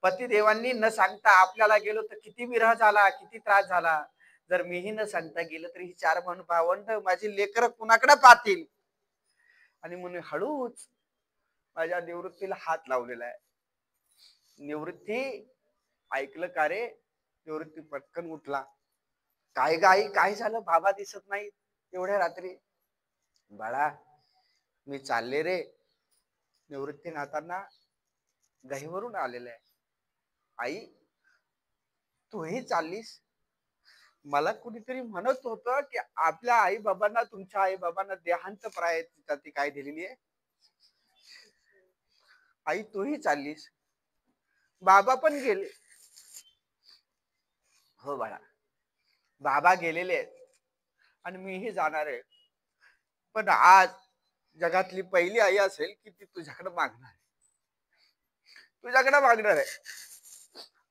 पतिदेवांनी न सांगता आपल्याला गेलो तर किती विरह झाला, किती त्रास झाला. जर मीही न सांगता गेलं तरी ही 4 भावंड माझी लेकरं कुणाकडे पाहतील. आणि म्हणून हळूच माझ्या निवृत्तीला हात लावलेला आहे. निवृत्ती ऐकलं का रे. निवृत्ती पटकन उठला. काय गाई, काय झालं, बाबा दिसत नाही एवढ्या रात्री. बाळा मी चालले रे. निवृत्ती नाताना गहीवरून आलेलं आहे. आई तूही चाललीस, मला कुणीतरी म्हणत होतं की आपल्या आई बाबांना, तुमच्या आई बाबांना देहांत प्राय ती काय दिलेली आहे. आई तूही चाललीस, बाबा पण गेले. हो बाळा, बाबा गेलेले आहेत आणि मीही जाणार आहे. पण आज जगातली पहिली आई असेल की ती तुझ्याकडे मागणार आहे, तुझ्याकडे मागणार आहे.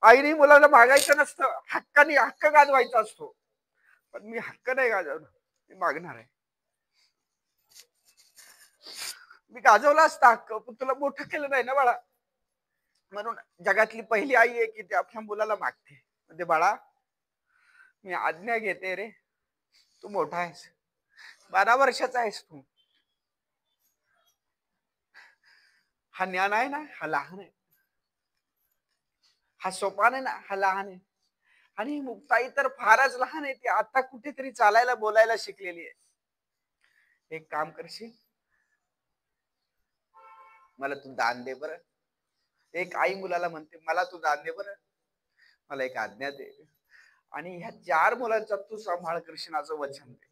आईने मुलाला मागायचं नसतं, हक्काने हक्क गाजवायचा असतो. पण मी हक्क नाही गाजवणार, मी मागणार आहे. मी गाजवला असता हक्क, पण तुला मोठं केलं नाही ना बाळा. म्हणून जगातली पहिली आई आहे की ती आपल्या मुलाला मागते. म्हणजे बाळा, मी आज्ञा घेते रे, तू मोठा आहेस, 12 वर्षाचा आहेस तू. हा ज्ञान आहे ना, हा लहान आहे. हा सोपान आहे ना, हा लहान आहे. आणि मुक्ताई तर फारच लहान आहे, ती आता कुठेतरी चालायला बोलायला शिकलेली आहे. एक काम करशील, मला तू दान दे बरं. एक आई मुलाला म्हणते, मला तू दान दे बरं, मला एक आज्ञा दे, आणि ह्या 4 मुलांचा तू सांभाळ करशील असं वचन दे.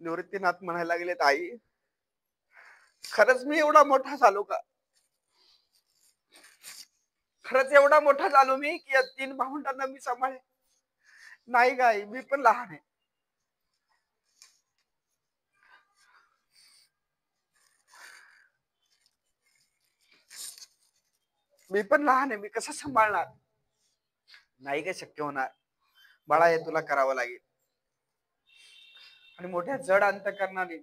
निवृत्तीनाथ म्हणायला लागलेत, आई खरंच मी एवढा मोठा झालो का? खरंच एवढा मोठा झालो मी की या 3 भावंडांना मी सांभाळे? नाही गाई, मी पण लहान आहे. मी पण लहान आहे, मी कसं सांभाळणार? नाही काय शक्य होणार बाळा, हे तुला करावं लागेल. आणि मोठ्या जड अंतकरणाने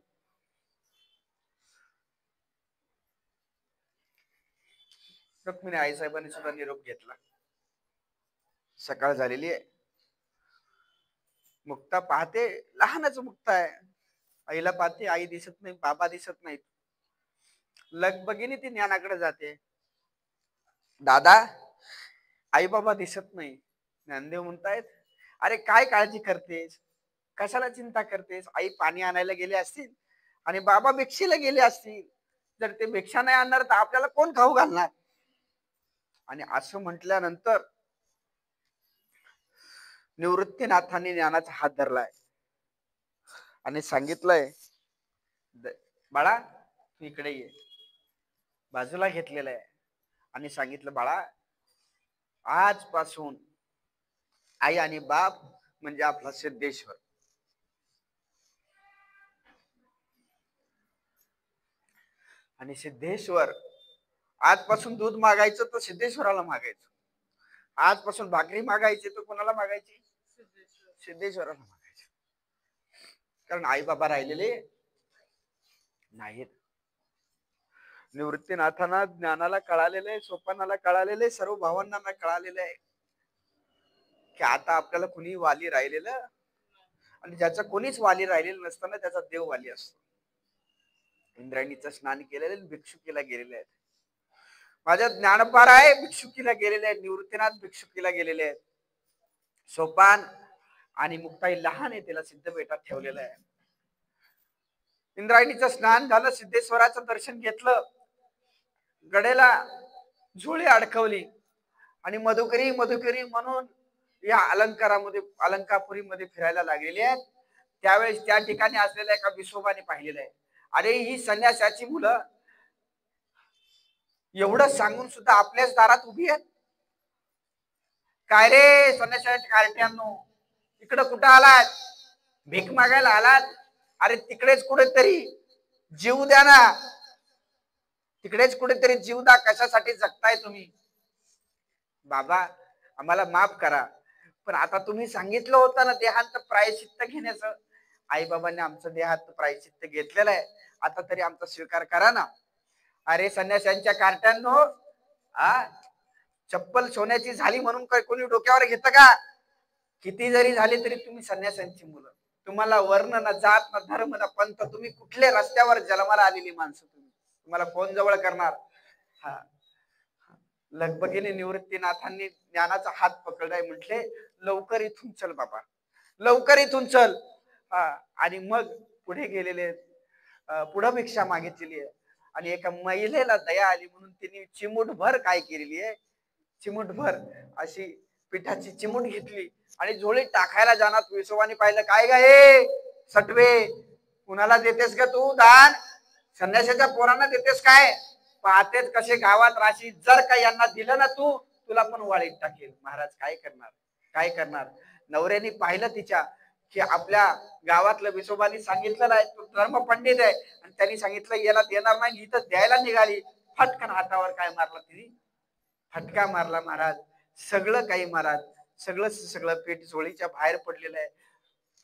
रुक्मिणी आईसाहेबांनी सुद्धा निरोप घेतला. सकाळ झालेली आहे. मुक्ता पाहते, लहानच मुक्ता आहे. आईला पाहते, आई दिसत नाही, बाबा दिसत नाहीत. लगबगीने ती ज्ञानाकडे जाते. दादा, आई बाबा दिसत नाही. ज्ञानदेव म्हणतायत, अरे काय काळजी करतेस, कशाला चिंता करतेस? आई पाणी आणायला गेले असतील आणि बाबा भिक्षेला गेले असतील. जर ते भिक्षा नाही आणणार तर आपल्याला कोण खाऊ घालणार? आणि असं म्हटल्यानंतर निवृत्तीनाथांनी ज्ञानाचा हात धरलाय आणि सांगितलंय, बाळा तू इकडे ये. बाजूला घेतलेलं आहे आणि सांगितलं, बाळा आजपासून आई आणि बाप म्हणजे आपला सिद्धेश्वर. आणि सिद्धेश्वर, आजपासून दूध मागायचं तर सिद्धेश्वराला मागायचं. आजपासून भाकरी मागायची तर कोणाला मागायची? सिद्धेश्वराला मागायची. कारण आई बाबा राहिलेले नाहीत. निवृत्तीनाथांना ज्ञानाला कळालेलं आहे, सोपानाला कळालेलं आहे, सर्व भावंडांना कळालेलं आहे की आता आपल्याला कुणी वाली राहिलेलं, आणि ज्याचा कोणीच वाली राहिलेलं नसताना त्याचा देव वाली असतो. इंद्रायणीचं स्नान केलेलं भिक्षुकीला गेलेले आहेत. माझ्या ज्ञानपार आहे, भिक्षुकीला गेलेले आहेत. निवृत्तीनाथ भिक्षुकीला गेलेले आहेत. सोपान आणि मुक्ताई लहान आहे, त्याला सिद्धपेठात ठेवलेलं आहे. इंद्रायणीचं स्नान झालं, सिद्धेश्वराचं दर्शन घेतलं, गडेला झोळी अडकवली आणि मधुकरी मधुकरी म्हणून या अलंकारामध्ये, अलंकापुरीमध्ये फिरायला लागलेली आहेत. त्यावेळेस त्या ठिकाणी असलेल्या एका विसोबाने पाहिलेलं आहे, अरे ही संन्यासाची मुलं एवढं सांगून सुद्धा आपल्याच दारात उभी आहेत. काय रे संन्यासाच्या कार्ट्यांनो, इकडं कुठं आलात? भीक मागायला आलात? अरे तिकडेच कुठेतरी जीव द्या ना, तिकडेच कुठेतरी जीव द्या. कशासाठी जगताय तुम्ही? बाबा आम्हाला माफ करा, पण आता तुम्ही सांगितलं होतं ना देहांत प्रायश्चित्त घेण्याचं. आई बाबांनी आमचं देहांत प्रायश्चित्त घेतलेलं आहे, आता तरी आमचा स्वीकार करा ना. अरे संन्याशांच्या कार्ट्यांनो, हा चप्पल सोन्याची झाली म्हणून काय कोणी डोक्यावर घेतं का? किती जरी झाले तरी तुम्ही संन्यासांची मुलं. तुम्हाला वर्ण ना जात ना धर्म ना पंथ, तुम्ही कुठल्या रस्त्यावर जन्माला आलेली माणसं, तुम्हाला कोण जवळ करणार? हा, लगबगीने निवृत्तीनाथांनी ज्ञानाचा हात पकडलाय, म्हटले लवकर इथून चल बाबा, लवकर इथून चल. हा, आणि मग पुढे गेलेले, पुढे भिक्षा मागितलेली आहे. आणि एका महिलेला दया आली म्हणून तिने चिमूटभर काय केलेली आहे, चिमूटभर अशी पिठाची चिमूट घेतली आणि झोळीत टाकायला जाणार. विसोबाने पाहिलं, काय गा हे सटवे, कुणाला देतेस का तू दान? संन्यासाच्या पोरांना देतेस काय? पाहतेच कसे गावात राशी, जर का यांना दिलं ना तू, तुला पण वाळीत टाकेल. महाराज काय करणार, काय करणार? नवऱ्याने पाहिलं तिच्या की आपल्या गावातलं विसोबानी सांगितलं नाही, तो धर्मपंडित आहे आणि त्यांनी सांगितलं याला देणार नाही, इथं द्यायला निघाली. फटकन हातावर काय मारला तिने, फटका मारला महाराज. सगळं काही महाराज, सगळं पेट झोळीच्या बाहेर पडलेलं आहे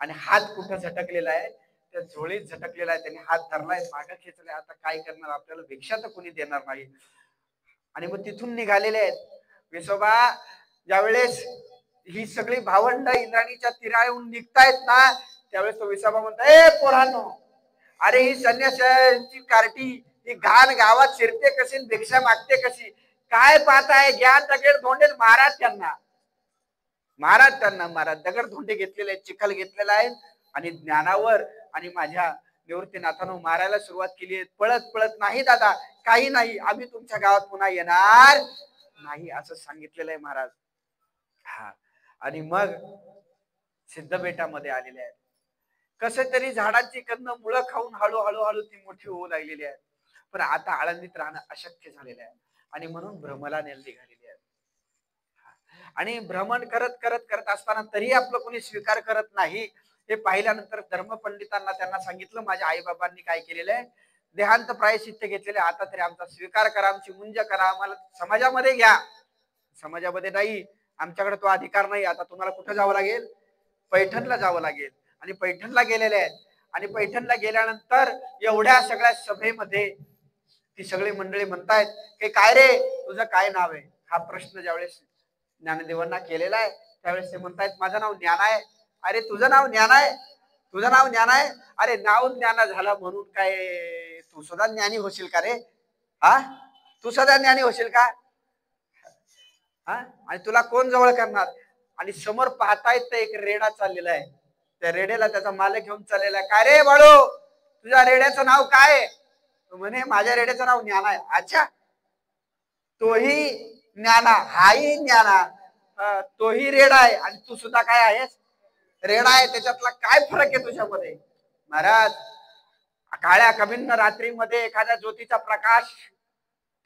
आणि हात कुठं झटकलेला आहे, त्या झोळीत झटकलेला आहे. त्यांनी हात धरलाय, मागं खेचलाय. आता काय करणार, आपल्याला भिक्षा तर कोणी देणार नाही. आणि मग तिथून निघालेले आहेत. विसोबा ज्यावेळेस ही सगळी भावंड इंद्राणीच्या तीरावरून निघतायत ना, त्यावेळेस तो विसोबा म्हणतो, ए पोरांनो, अरे ही संन्यासाची कार्टी ही घाण गावात शिरते कशी, भिक्षा मागते कशी, काय पाहताय? ज्ञान दगड धोंडे महाराज त्यांना, महाराज त्यांना, महाराज दगड धोंडे घेतलेले आहेत, चिखल घेतलेला आहे आणि ज्ञानावर आणि माझ्या निवृत्तीनाथानं मारायला सुरुवात केली आहे. पळत पळत नाही दादा, काही नाही, आम्ही तुमच्या गावात पुन्हा येणार नाही असं सांगितलेलं आहे महाराज. हा, आणि मग सिद्धबेटामध्ये आलेले आहेत. कसे तरी झाडांची कन्न मुळं खाऊन हळूहळू हळू ती मोठी होऊ लागलेली आहे. पण आता आळंदीत राहणं अशक्य झालेलं आहे आणि म्हणून भ्रमला निघालेली आहे. आणि भ्रमण करत करत करत असताना तरी आपलं कोणी स्वीकार करत नाही. हे पाहिल्यानंतर धर्मपंडितांना त्यांना सांगितलं, माझ्या आईबाबांनी काय केलेलं आहे, देहांत प्रायश्चित्त घेतलेले, आता तरी आमचा स्वीकार करा, आमची मुंज करा, आम्हाला समाजामध्ये घ्या. समाजामध्ये नाही, आमच्याकडे तो अधिकार नाही. आता तुम्हाला कुठं जावं लागेल, पैठणला जावं लागेल. आणि पैठणला गेलेले आहेत. आणि पैठणला गेल्यानंतर एवढ्या सगळ्या सभेमध्ये ती सगळी मंडळी म्हणतायत की काय रे, तुझं काय नाव आहे? हा प्रश्न ज्यावेळेस ज्ञानदेवांना केलेला आहे त्यावेळेस ते म्हणतायत, माझं नाव ज्ञान आहे. अरे तुझं नाव ज्ञान आहे, तुझं नाव ज्ञान आहे? अरे नाव ज्ञान झालं म्हणून काय तू सुद्धा ज्ञानी होशील का रे? हा, तू सुद्धा ज्ञानी होशील का? हा, आणि तुला कोण जवळ करणार? आणि समोर पाहतायत तर एक रेडा चाललेला आहे. त्या रेड्याला त्याचा मालक घेऊन चाललेला आहे. काय रे बाळू, तुझ्या रेड्याचं नाव काय? म्हणे माझ्या रेड्याचं नाव ज्ञान आहे. अच्छा, तोही ज्ञाना, हाही ज्ञाना, तोही रेडा आहे आणि तू सुद्धा काय आहेस? रेडा आहे. त्याच्यातला काय फरक आहे तुझ्यामध्ये? महाराज, काळ्या कभिन्न रात्रीमध्ये एखाद्या ज्योतीचा प्रकाश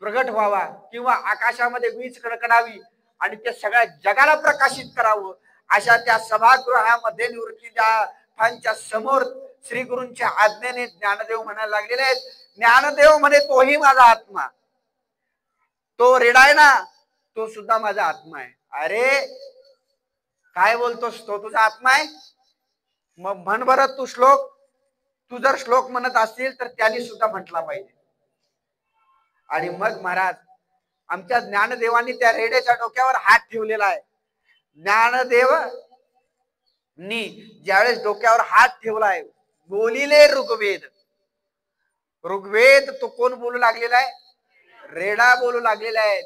प्रगट व्हावा किंवा आकाशामध्ये वीज कडकडावी आणि ते सगळ्या जगाला प्रकाशित करावं, अशा त्या सभागृहामध्ये निवृत्तीनाथांच्या समोर श्री गुरूंच्या आज्ञेने ज्ञानदेव म्हणायला लागलेले आहेत. ज्ञानदेव म्हणे तोही माझा आत्मा, तो रेडा आहे ना, तो सुद्धा माझा आत्मा आहे. अरे काय बोलतोस, तो तुझा आत्मा आहे? मग म्हण बरं तू श्लोक. तू जर श्लोक म्हणत असतील तर त्यांनी सुद्धा म्हटला पाहिजे. आणि मग महाराज, आमच्या ज्ञानदेवांनी त्या रेड्याच्या डोक्यावर हात ठेवलेला आहे. ज्ञानदेव नी ज्यावेळेस डोक्यावर हात ठेवलाय, बोलिले ऋग्वेद. ऋग्वेद तो कोण बोलू लागलेला आहे? रेडा बोलू लागलेला आहे.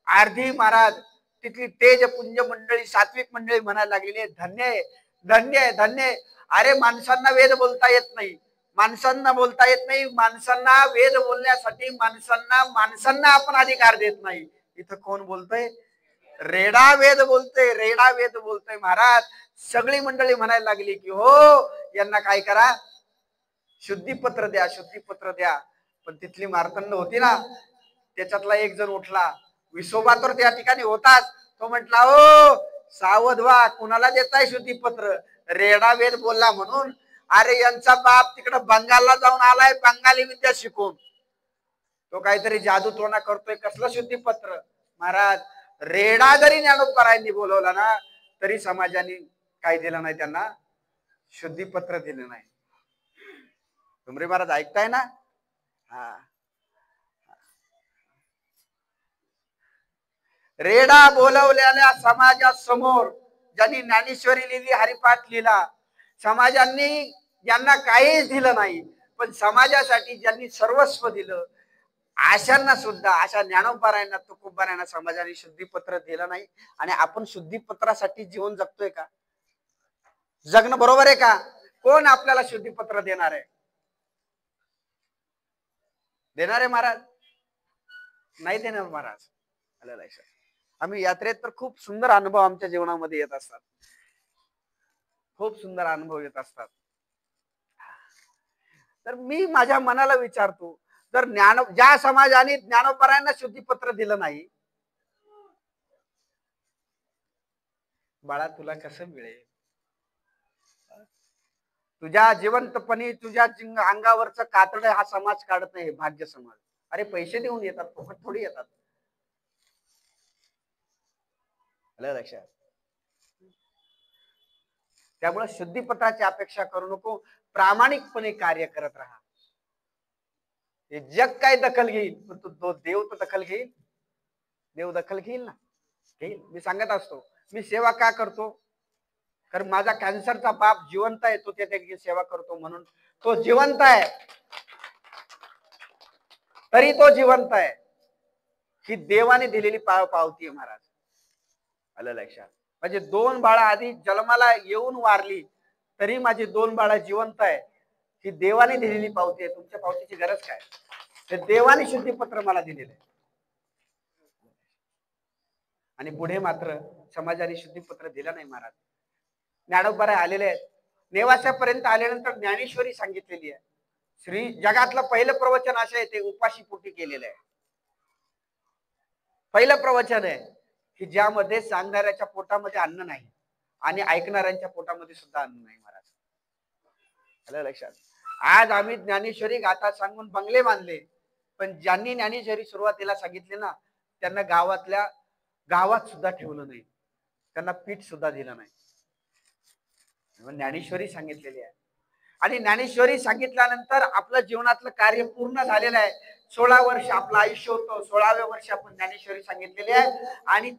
अर्धी महाराज तिथली तेजपुंज मंडळी, सात्विक मंडळी म्हणायला लागलेली आहे, धन्य आहे, धन्य आहे, धन्य आहे. अरे माणसांना वेद बोलता येत नाही, माणसांना बोलता येत नाही, माणसांना वेद बोलण्यासाठी माणसांना आपण अधिकार देत नाही. इथं कोण बोलतोय? रेडा वेद बोलतोय, रेडा वेद बोलतोय. महाराज सगळी मंडळी म्हणायला लागली की हो, यांना काय करा, शुद्धीपत्र द्या, शुद्धीपत्र द्या. पण तिथली मार्तंड होती ना, त्याच्यातला एक जण उठला. विसोबा तर त्या ठिकाणी होताच. तो म्हटला, हो सावध व्हा, कुणाला देताय शुद्धीपत्र? रेडा वेद बोलला म्हणून. अरे यांचा बाप तिकडे बंगालला जाऊन आलाय, बंगाली विद्या शिकून. तो काहीतरी जादू टोना करतोय, कसलं शुद्धीपत्र? महाराज रेडा जरी ज्ञानोबरायांनी बोलवला ना, तरी समाजाने काय दिलं नाही, त्यांना शुद्धीपत्र दिलं नाही. तुमरे महाराज ऐकताय ना? हा, रेडा बोलवलेल्या समाजासमोर ज्यांनी ज्ञानेश्वरी लिहिली, हरिपाठ लिहिला, समाजांनी ज्यांना काहीच दिलं नाही, पण समाजासाठी ज्यांनी सर्वस्व दिलं, अशांना सुद्धा, अशा ज्ञानोबरायांना, तुकोबरायांना समाजाने शुद्धीपत्र दिलं नाही. आणि आपण शुद्धीपत्रासाठी जीवन जगतोय का? जगणं बरोबर आहे का? कोण आपल्याला शुद्धीपत्र देणार आहे? देणार आहे महाराज? नाही देणार महाराज. आलं लक्षात? आम्ही यात्रेत तर खूप सुंदर अनुभव आमच्या जीवनामध्ये येत असतात, खूप सुंदर अनुभव येत असतात. तर मी माझ्या मनाला विचारतो, जर ज्या समाजाने ज्ञानोबरायांना शुद्धीपत्र दिलं नाही, बाळा तुला कसं मिळेल? तुझ्या जिवंतपणी तुझ्या अंगावरचं कातड हा समाज काढत नाही, भाग्य समाज. अरे पैसे देऊन येतात, फुकट थोडी येतात. लक्षात? त्यामुळे शुद्धीपत्राची अपेक्षा करू नको, प्रामाणिकपणे कार्य करत राहा. हे जग काय दखल घेईल, पण तो देव तर दखल घेईल. देव दखल घेईल ना, घेईल. मी सांगत असतो, मी सेवा का करतो? कारण माझा कॅन्सरचा बाप जिवंत आहे, तो त्याची सेवा करतो म्हणून. तो जिवंत आहे तरी तो जिवंत आहे, ही देवाने दिलेली पावती आहे महाराज. आलं लक्षात? म्हणजे 2 बाळा आधी जन्माला येऊन वारली तरी माझी 2 बाळा जिवंत आहे, ही देवाने दिलेली पावती आहे. तुमच्या पावतीची गरज काय? ते देवाने शुद्धीपत्र मला दिलेलं आहे. आणि पुढे मात्र समाजाने शुद्धीपत्र दिलं नाही महाराज. ज्ञानोबराय आलेले आहेत, नेवासापर्यंत आल्यानंतर ज्ञानेश्वरी सांगितलेली आहे. श्री जगातलं पहिलं प्रवचन असं आहे, ते उपाशी पोटी केलेलं आहे. पहिलं प्रवचन आहे की ज्यामध्ये सांगणाऱ्याच्या पोटामध्ये अन्न नाही आणि ऐकणाऱ्यांच्या पोटामध्ये सुद्धा अन्न नाही महाराज. आलं लक्षात? आज आम्ही ज्ञानेश्वरी गाथा सांगून बंगले बांधले, पण ज्यांनी ज्ञानेश्वरी सुरुवातीला सांगितली ना, त्यांना गावात सुद्धा ठेवलं नाही, त्यांना पीठ सुद्धा दिलं नाही. ज्ञानेश्वरी सांगितलेली आहे. आणि ज्ञानेश्वरी सांगितल्यानंतर आपलं जीवनातलं कार्य पूर्ण झालेलं आहे. 16 वर्ष आपलं आयुष्य होतं, 16व्या वर्षी आपण ज्ञानेश्वरी सांगितलेली आहे. आणि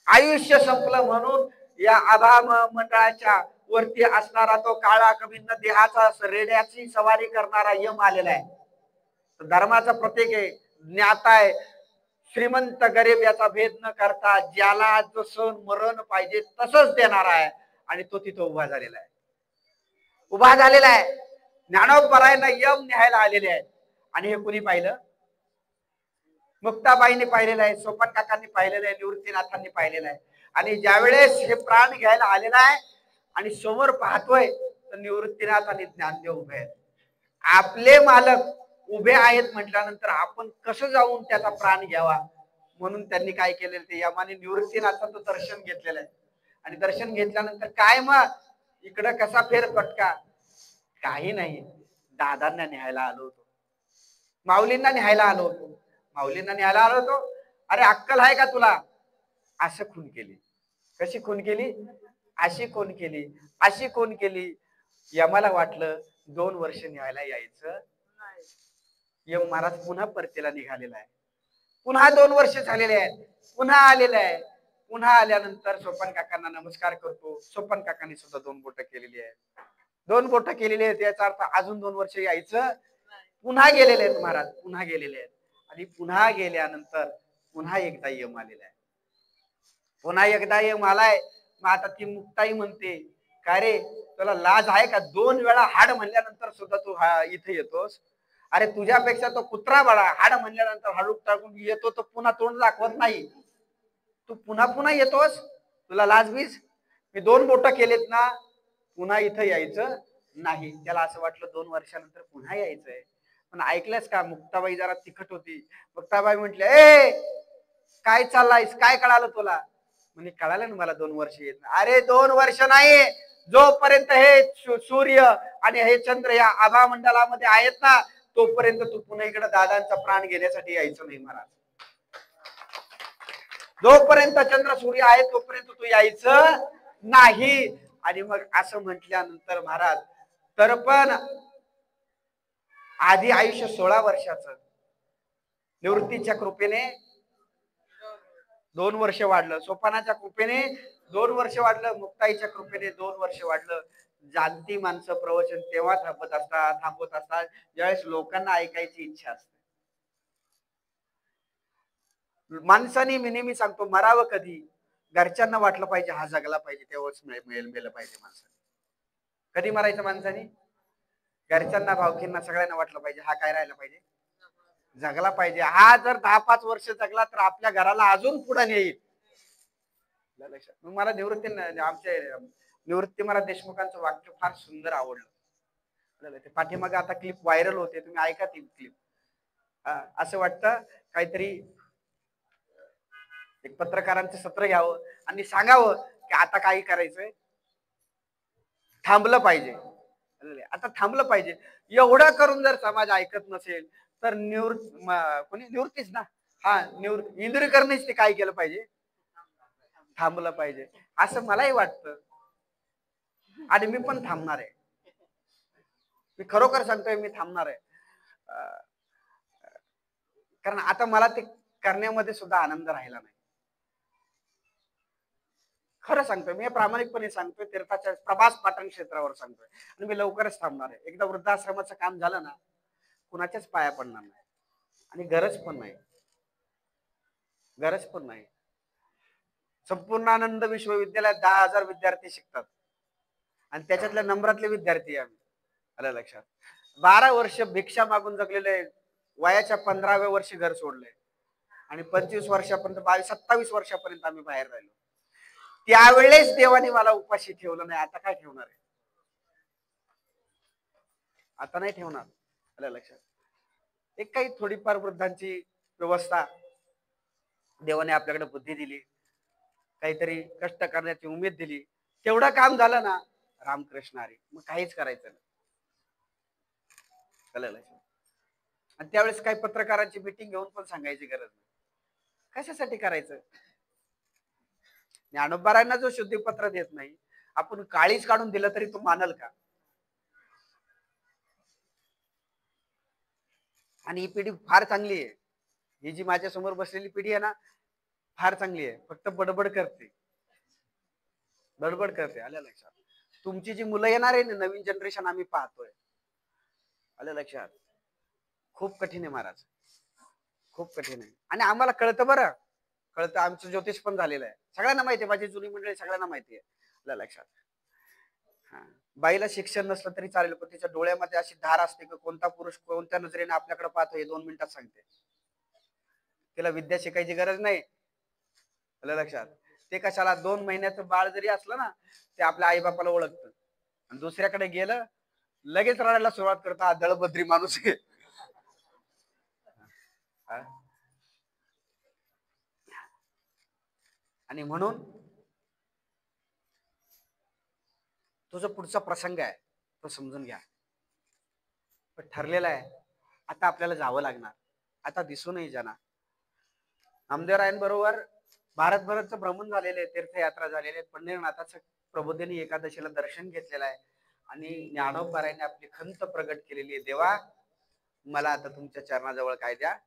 आयुष्य संपलं म्हणून या आभा मंडळाच्या वरती असणारा तो काळा कविंद देहाचा रेड्याची सवारी करणारा यम आलेला आहे. धर्माचा प्रतीक आहे, ज्ञाता आहे. श्रीमंत गरीब याचा भेद न करता ज्याला जसं मरण पाहिजे तसंच देणारा आहे. आणि तो तिथं उभा झालेला आहे. ज्ञानोबरायांना यम न्यायला आलेले आहेत. आणि हे कुणी पाहिलं? मुक्ताबाईंनी पाहिलेलं आहे, सोपान काकांनी पाहिलेलं आहे, निवृत्तीनाथांनी पाहिलेलं आहे. आणि ज्यावेळेस हे प्राण घ्यायला आलेला आहे आणि समोर पाहतोय तर निवृत्तीनाथ आणि ज्ञानदेव उभे आहेत. आपले मालक उभे आहेत म्हटल्यानंतर आपण कसं जाऊन त्याचा प्राण घ्यावा, म्हणून त्यांनी काय केलेलं, ते यमाने निवृत्तीनाथाचं दर्शन घेतलेलं आहे. आणि दर्शन घेतल्यानंतर काय मग इकडं कसा फेरफटका? काही नाही, दादांना न्यायला आलो होतो, माऊलींना न्यायला आलो होतो. अरे अक्कल आहे का तुला? असं खून केली. कशी खून केली? अशी खून केली. यमाला वाटलं 2 वर्ष न्यायला यायचं, यम महाराज पुन्हा परतीला निघालेला आहे. पुन्हा 2 वर्ष झालेले आहेत, पुन्हा आलेला आहे. पुन्हा आल्यानंतर सोपान काकांना नमस्कार करतो. सोपान काकांनी सुद्धा 2 बोटं केलेली आहेत. 2 बोटं केलेली आहेत, याचा अर्थ अजून 2 वर्ष यायचं. पुन्हा गेलेले आहेत महाराज, पुन्हा गेलेले आहेत. आणि पुन्हा गेल्यानंतर पुन्हा एकदा यम आलेला आहे. पुन्हा एकदा यम आलाय. मग आता ती मुक्ताई म्हणते, काय रे तुला लाज आहे का? 2 वेळा हाड म्हणल्यानंतर सुद्धा तू इथे येतोस. अरे तुझ्यापेक्षा तो कुत्रा बडा, हाड म्हणल्यानंतर हाडूक टाकून येतो तो पुन्हा तोंड दाखवत नाही, तू पुन्हा येतोस, तुला लाजबीज? मी 2 बोटं केलेत ना, पुन्हा इथं यायचं नाही. त्याला असं वाटलं 2 वर्षानंतर पुन्हा यायचंय. पण ऐकलंस का? मुक्ताबाई जरा तिखट होती. मुक्ताबाई म्हटले, ए काय चाललायस, काय कळालं तुला? म्हणजे कळालं ना मला 2 वर्ष येत. अरे 2 वर्ष नाही, जोपर्यंत हे सूर्य आणि हे चंद्र या आभा मंडळामध्ये आहेत ना, तोपर्यंत तू पुन्हा इकडे दादांचा प्राण घेण्यासाठी यायचं नाही महाराज. जोपर्यंत चंद्र सूर्य आहे तोपर्यंत तू यायचं नाही. आणि मग असं म्हटल्यानंतर महाराज तर पण आधी आयुष्य 16 वर्षाचं, निवृत्तीच्या कृपेने 2 वर्ष वाढलं, सोपानाच्या कृपेने 2 वर्ष वाढलं, मुक्ताईच्या कृपेने 2 वर्ष वाढलं. जाणती माणसं प्रवचन तेव्हा थांबवत असतात ज्यावेळेस लोकांना ऐकायची इच्छा असते. माणसाने, मी नेहमी सांगतो, मरावं कधी? घरच्यांना वाटलं पाहिजे हा जगला पाहिजे, तेव्हाच मेलं पाहिजे माणसाने. कधी मरायचं माणसाने? घरच्यांना, भावकींना, सगळ्यांना वाटलं पाहिजे हा काय राहिला पाहिजे, जगला पाहिजे. हा जर 10-5 वर्ष जगला तर आपल्या घराला अजून पुढे नेईल. मला निवृत्ती मला देशमुखांचं वाक्य फार सुंदर आवडलं. ते पाठीमागे आता क्लिप व्हायरल होते, तुम्ही ऐका ती क्लिप. असं वाटतं काहीतरी एक पत्रकारांचं सत्र घ्यावं आणि सांगावं की आता काही करायचंय, थांबलं पाहिजे. आता थांबलं पाहिजे. एवढं करून जर समाज ऐकत नसेल तर कोणी निवृत्तीच ना, हा इंदुरीकरनेच ते काय केलं पाहिजे, थांबलं पाहिजे असं मलाही वाटतं. आणि मी पण थांबणार आहे. मी खरोखर सांगतोय, मी थांबणार आहे. कारण आता मला ते करण्यामध्ये सुद्धा आनंद राहिला नाही. खरं सांगतोय, मी प्रामाणिकपणे सांगतोय, तीर्थाच्या प्रभास पाटण क्षेत्रावर सांगतोय. आणि मी लवकरच थांबणार आहे. एकदा वृद्धाश्रमाचं काम झालं ना, कुणाच्याच पाया पडणार नाही. आणि गरज पण नाही, गरज पण नाही. संपूर्णानंद विश्वविद्यालयात 10,000 विद्यार्थी शिकतात आणि त्याच्यातल्या नंबरातले विद्यार्थी आम्ही. आलं लक्षात. 12 वर्ष भिक्षा मागून जगलेले, वयाच्या 15व्या वर्षी घर सोडले आणि 25 वर्षापर्यंत 27 वर्षापर्यंत आम्ही बाहेर राहिलो. त्यावेळेस देवाने मला उपाशी ठेवलं नाही. आता काय ठेवणार आहे? आता नाही ठेवणार. आलं लक्षात. एक काही थोडीफार वृद्धांची व्यवस्था, देवाने आपल्याकडे बुद्धी दिली, काहीतरी कष्ट करण्याची उमेद दिली, तेवढं काम झालं ना, रामकृष्ण हरी, मग काहीच करायचं नाही. आणि त्यावेळेस काही पत्रकारांची मीटिंग घेऊन पण सांगायची गरज नाही. कशासाठी करायचं? ज्ञानोबारायांना जो शुद्धीपत्र देत नाही, आपण काळीच काढून दिलं तरी तो मानल का? आणि ही पिढी फार चांगली आहे. ही जी माझ्या समोर बसलेली पिढी आहे ना, फार चांगली आहे. फक्त बडबड करते, बडबड करते. आल्या लक्षात. तुमची जी मुलं येणार आहे ना, नवीन जनरेशन आम्ही पाहतोय. आलं लक्षात. खूप कठीण आहे महाराज, खूप कठीण आहे. आणि आम्हाला कळतं, बरं कळतं. आमचं ज्योतिष पण झालेलं आहे, सगळ्यांना माहिती आहे. माझी जुनी मंडळी सगळ्यांना माहिती आहे. आलं लक्षात. हा, बाईला शिक्षण नसलं तरी चालेल, पण तिच्या डोळ्यामध्ये अशी धार असते की कोणता पुरुष कोणत्या नजरेने आपल्याकडे पाहतो हे 2 मिनिटात सांगते. तिला विद्या शिकायची गरज नाही. आलं लक्षात. ते कशाला, 2 महिन्याचं बाळ जरी असलं ना, ते आपल्या आई बापाला ओळखतं. आणि दुसऱ्याकडे गेलं लगेच रडायला सुरुवात करतं, हा दळभद्री माणूस आहे. आणि म्हणून तो जो पुढचा प्रसंग आहे तो समजून घ्या. पण ठरलेला आहे, आता आपल्याला जावं लागणार. आता दिसू नाही जाणार. नामदेवरायांबरोबर भारतभराचं भ्रमण झालेले, तीर्थयात्रा झालेले, पंढरीनाथाचं प्रबोधिनी एकादशीला दर्शन घेतलेलं आहे. आणि ज्ञानोबारायांनी आपली खंत प्रगट केलेली आहे, देवा मला आता तुमच्या चरणाजवळ काय द्या,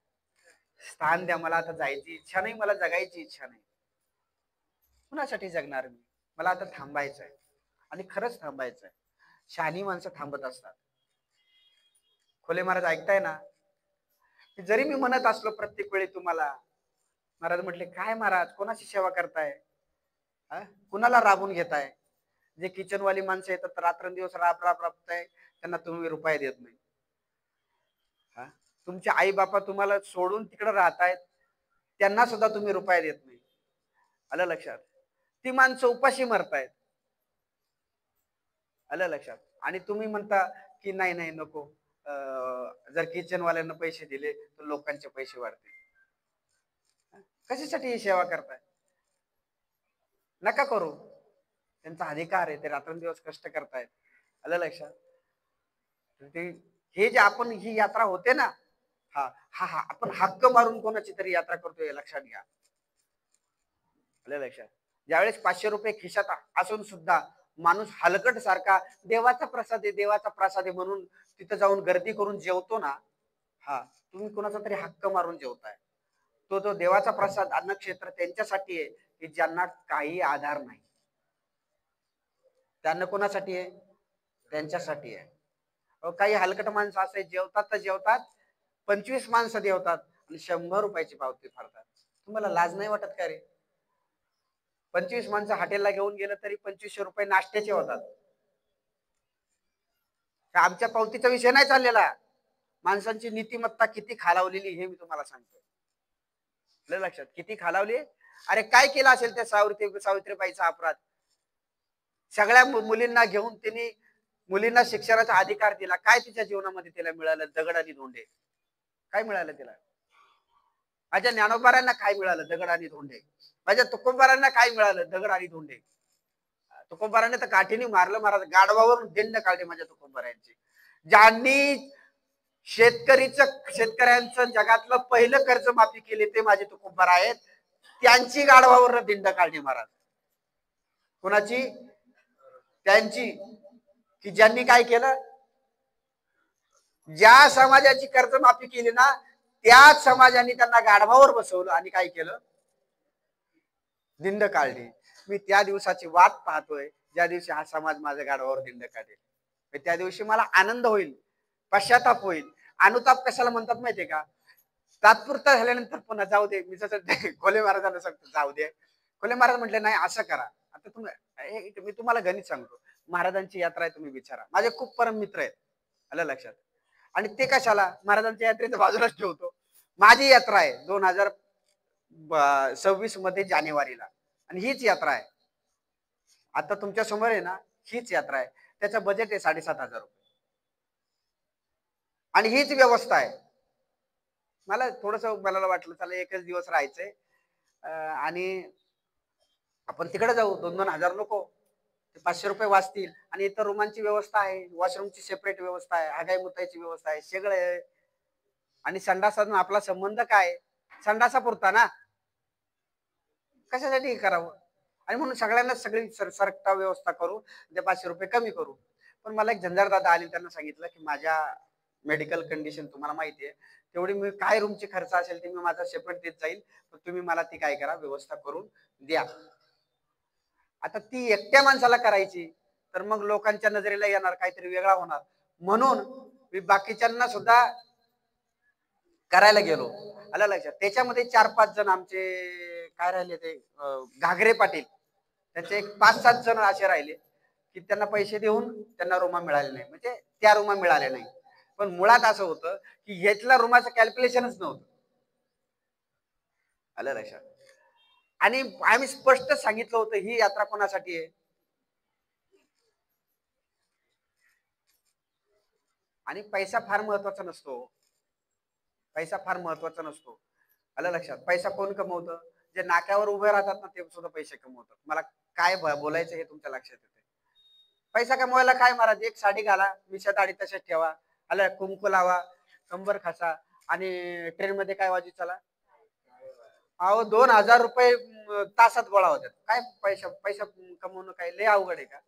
स्थान द्या. मला आता जायची इच्छा नाही, मला जगायची इच्छा नाही. कुणासाठी जगणार मी? मला आता थांबायचं आहे. आणि खरंच थांबायचं आहे. शहाणी माणसं थांबत असतात. खोले महाराज ऐकताय ना? जरी मी म्हणत असलो प्रत्येक वेळी तुम्हाला, महाराज म्हटले, काय महाराज कोणाची सेवा करताय, कुणाला राबून घेताय? जे किचनवाली माणसं येतात रात्रंदिवस राबताय, त्यांना तुम्ही रुपये देत नाही. तुमचे आई बापा तुम्हाला सोडून तिकडे राहतायत, त्यांना सुद्धा तुम्ही रुपये देत नाही. आलं लक्षात. ती माणसं उपाशी मरतायत. आलं लक्षात. आणि तुम्ही म्हणता की नाही नाही नको, जर किचनवाल्यांना पैसे दिले तर लोकांचे पैसे वाढतील. कशासाठी ही सेवा करताय? नका करू. त्यांचा अधिकार आहे, ते रात्रंदिवस कष्ट करतायत. आलं लक्षात. हे जे आपण ही यात्रा होते ना, हा हा हा आपण हक्क मारून कोणाची तरी यात्रा करतोय, लक्षात घ्या. आलं लक्षात. ज्यावेळेस 500 रुपये खिशात असून सुद्धा माणूस हलकट सारखा देवाचा प्रसाद आहे, देवाचा प्रसाद आहे म्हणून तिथं जाऊन गर्दी करून जेवतो ना, हा तुम्ही कोणाचा तरी हक्क मारून जेवताय. तो जो देवाचा प्रसाद अन्नक्षेत्र त्यांच्यासाठी आहे की ज्यांना काही आधार नाही. त्यांना कोणासाठी आहे? त्यांच्यासाठी आहे. काही हलकट माणसं असे जेवतात तर जेवतात, 25 माणसं जेवतात आणि 100 रुपयाची पावती फाडतात. तुम्हाला लाज नाही वाटत का रे? 25 माणसं हॉटेलला घेऊन गेलं तरी 2500 रुपये नाश्त्याचे होतात. आमच्या पावतीचा विषय नाही चाललेला. माणसांची नीतिमत्ता किती खालावलेली हे मी तुम्हाला सांगतो. लक्षात किती खालावली. अरे काय केलं असेल त्या सावित्रीबाईचा अपराध. सगळ्या मुलींना घेऊन त्यांनी मुलींना शिक्षणाचा अधिकार दिला. काय तिच्या जीवनामध्ये तिला मिळालं? दगड आणि धोंडे. काय मिळालं तिला? माझ्या ज्ञानोबारांना काय मिळालं? दगड आणि धोंडे. माझ्या तुकोबारांना काय मिळालं? दगड आणि धोंडे. तुकोबारांनी तर काठीने मारलं, महाराज गाढवावरून दिंड काढले माझ्या तुकोबारांची. ज्यांनी शेतकऱ्यांचं जगातलं पहिलं कर्जमाफी केली ते माझे तुकोबार आहेत. त्यांची गाढवावर दिंड काढली महाराज. कोणाची? त्यांची. की ज्यांनी काय केलं? ज्या समाजाची कर्जमाफी केली ना त्याच समाजाने त्यांना गाढवावर बसवलं आणि काय केलं? दिंड काढली. मी त्या दिवसाची वाट पाहतोय ज्या दिवशी हा समाज माझ्या गाढवावर दिंड काढेल. त्या दिवशी मला आनंद होईल, पश्चाताप होईल. अनुताप कशाला म्हणतात माहितीये का? तात्पुरता झाल्यानंतर पुन्हा जाऊ दे. मी जसं खोले महाराजांना सांगतो जाऊ दे. खोले महाराज म्हटले नाही असं करा. आता मी तुम्हाला गणित सांगतो. महाराजांची यात्रा आहे, तुम्ही विचारा. माझे खूप परम मित्र आहेत, आलं लक्षात. आणि ते कशाला? महाराजांच्या यात्रेच्या बाजूलाच ठेवतो. माझी यात्रा आहे 2026 मध्ये जानेवारीला, आणि हीच यात्रा आहे आता तुमच्या समोर आहे ना. हीच यात्रा आहे. त्याचं बजेट आहे 7,500 रुपये आणि हीच व्यवस्था आहे. मला वाटलं चला एकच दिवस राहायचंय आणि आपण तिकडे जाऊ. 2,000 नको, 500 रुपये वाचतील. आणि इतर रूमांची व्यवस्था आहे, वॉशरूमची सेपरेट व्यवस्था आहे, हागाई मुताईची व्यवस्था आहे, सगळं आहे. आणि संडासातून आपला संबंध काय? संडासा पुरता ना, कशासाठी करावं? आणि म्हणून सगळ्यांना सगळी सरकटा व्यवस्था करू, ते 500 रुपये कमी करू. पण मला एक झंझार दादा आली, त्यांना सांगितलं की माझ्या मेडिकल कंडिशन तुम्हाला माहिती आहे, तेवढी मी काय रूमची खर्च असेल ते मी माझा सेपरेट देत जाईल, तर तुम्ही मला ती काय करा, व्यवस्था करून द्या. आता ती एकट्या माणसाला करायची तर मग लोकांच्या नजरेला येणार, काहीतरी वेगळा होणार. म्हणून मी बाकीच्यांना सुद्धा करायला गेलो, आलं लक्षात. त्याच्यामध्ये 4-5 जण आमचे काय राहिले ते घागरे पाटील, त्याचे 5-7 जण असे राहिले की त्यांना पैसे देऊन त्यांना रूमा मिळाले नाही, म्हणजे त्या रूमा मिळाल्या नाही. पण मुळात असं होतं की ह्यातल्या रूमाचं कॅल्क्युलेशनच नव्हतं, आलं लक्षात. आणि आम्ही स्पष्ट सांगितलं होतं ही यात्रा कोणासाठी आहे. आणि पैसा फार महत्वाचा नसतो, पैसा फार महत्वाचा नसतो, आलं लक्षात. पैसा कोण कमवतं? जे नाक्यावर उभे राहतात ना ते सुद्धा पैसे कमवतात. मला काय बोलायचं हे तुमच्या लक्षात येते. पैसा कमवायला काय महाराज? एक साडी घाला, मिशात आडी तशाच ठेवा, आलं, कुंकू लावा, कंबर खासा, आणि ट्रेन मध्ये काय वाजी चला. अहो 2,000 रुपये तासात गोळा होतात. काय पैसा कमवणं काय लय अवघड आहे का?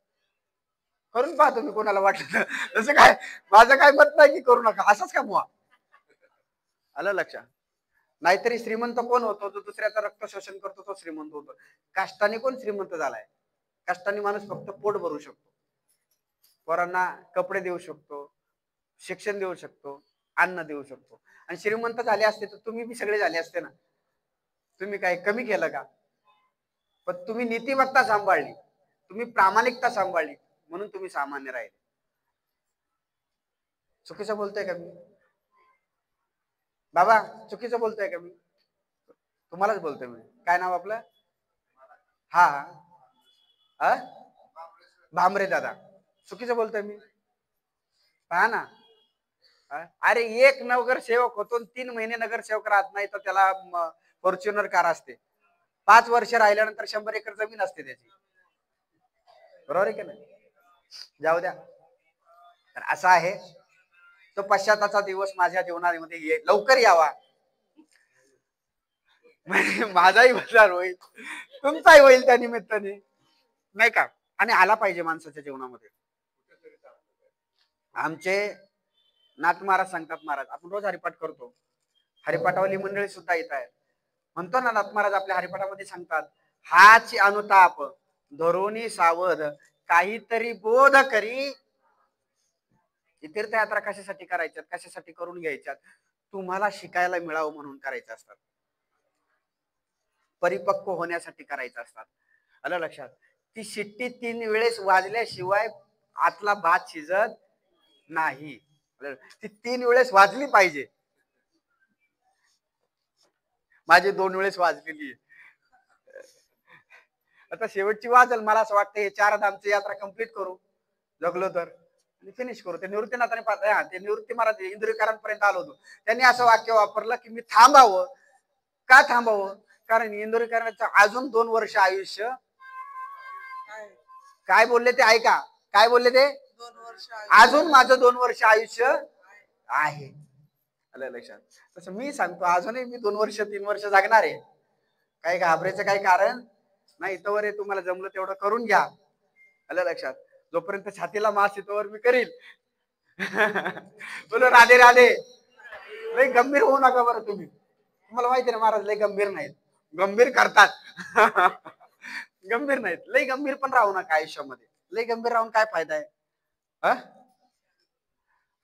करून पाहतो मी, कोणाला वाटलं तसं काय. माझं काय मत नाही की करू नका, असंच कमवा, आलं लक्षात. नाहीतरी श्रीमंत कोण होतो? जो दुसऱ्याचं रक्त शोषण करतो तो श्रीमंत होतो. कष्टाने कोण श्रीमंत झालाय? कष्टाने माणूस फक्त पोट भरू शकतो, पोरांना कपडे देऊ शकतो, शिक्षण देऊ शकतो, अन्न देऊ शकतो. आणि श्रीमंत झाले असते तर तुम्ही बी सगळे झाले असते ना. तुम्ही काय कमी केलं का? पण तुम्ही नीतिमत्ता सांभाळली, तुम्ही प्रामाणिकता सांभाळली, म्हणून तुम्ही सामान्य राहिले. चुकीचं बोलतोय का मी बाबा? चुकीचं बोलतोय का मी? तुम्हालाच बोलतोय मी. काय नाव आपलं? हा हा भामरे दादा. चुकीचं बोलतोय मी? पहा ना. अरे एक नगरसेवक होतो, 3 महिने नगरसेवक राहत नाही तर त्याला फॉर्च्युनर कार असते. 5 वर्ष राहिल्यानंतर 100 एकर जमीन असते त्याची, बरोबर आहे की नाही? जाऊ द्या. तर असा आहे तो पश्चाताचा दिवस माझ्या जीवनामध्ये लवकर यावा. माझाही बदलार होईल, तुमचाही होईल त्या निमित्ताने, नाही का? आणि आला पाहिजे माणसाच्या जीवनामध्ये. आमचे नाथ महाराज सांगतात, महाराज आपण रोज हरिपाठ करतो, हरिपाठावली मंडळी सुद्धा येत आहेत. म्हणतो ना नाथ महाराज आपल्या हरिपाठामध्ये सांगतात, हाच अनुताप धरोनी सावध काहीतरी बोध करी. तीर्थयात्रा कशासाठी करायच्यात, कशासाठी करून घ्यायच्यात? तुम्हाला शिकायला मिळावं म्हणून करायचं असतात, परिपक्व होण्यासाठी करायचं असतात, आलं लक्षात. ती शिट्टी 3 वेळेस वाजल्याशिवाय आतला भात शिजत नाही. ती 3 वेळेस वाजली पाहिजे. माझी 2 वेळेस वाजलेली आहे. आता शेवटची वाजल. मला असं वाटतं हे 4 धामची यात्रा कंप्लीट करू जगलो तर, फिनिश करू. ते निवृत्तीनाथाने ते निवृत्ती महाराज इंदुरीकरांपर्यंत आलो होतो. त्यांनी असं वाक्य वापरलं की मी थांबावं. का थांबावं? कारण इंदुरीकरांचं अजून 2 वर्ष आयुष्य. काय बोलले ते ऐका. काय बोलले ते? अजून माझं 2 वर्ष आयुष्य आहे. आलं लक्षात? तसं मी सांगतो अजूनही मी 2 वर्ष 3 वर्ष जगणार आहे. काही घाबरायचं काही कारण नाही. तोवर तुम्हाला जमलं तेवढं करून घ्या. आलं लक्षात? जोपर्यंत छातीला मास येतोवर मी करील. बोलो राधे राधे. लय गंभीर होऊ नका बरं तुम्ही. तुम्हाला माहिती ना महाराज लय गंभीर नाहीत. गंभीर करतात. गंभीर नाहीत. लय गंभीर पण राहू नका आयुष्यामध्ये. लय गंभीर राहून काय फायदा आहे?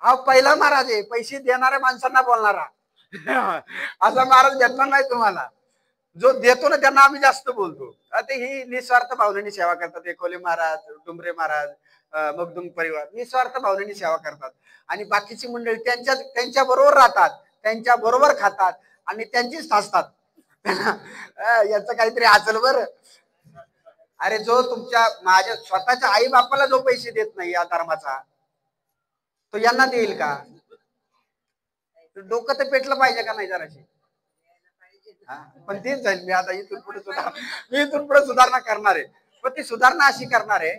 हा पहिला महाराज आहे. पैसे देणाऱ्या माणसांना बोलणारा. असा महाराज भेटणार नाही तुम्हाला. जो देतो ना त्यांना आम्ही जास्त बोलतो. आता ही निस्वार्थ भावनेने सेवा करतात. एकोले महाराज, डुंबरे महाराज, मगदुम परिवार निस्वार्थ भावनेने सेवा करतात. आणि बाकीची मंडळी त्यांच्या बरोबर राहतात, त्यांच्या बरोबर खातात आणि त्यांचीच साचतात. याचं काहीतरी असेल बरं. अरे जो तुमच्या माझ्या स्वतःच्या आई बापाला जो पैसे देत नाही या धर्माचा, तो यांना देईल का? डोकं तर पेटलं पाहिजे का नाही जराशी? पण तेच जाईल. मी आता इथून पुढे सुधारणा करणार आहे. पण ती सुधारणा अशी करणार आहे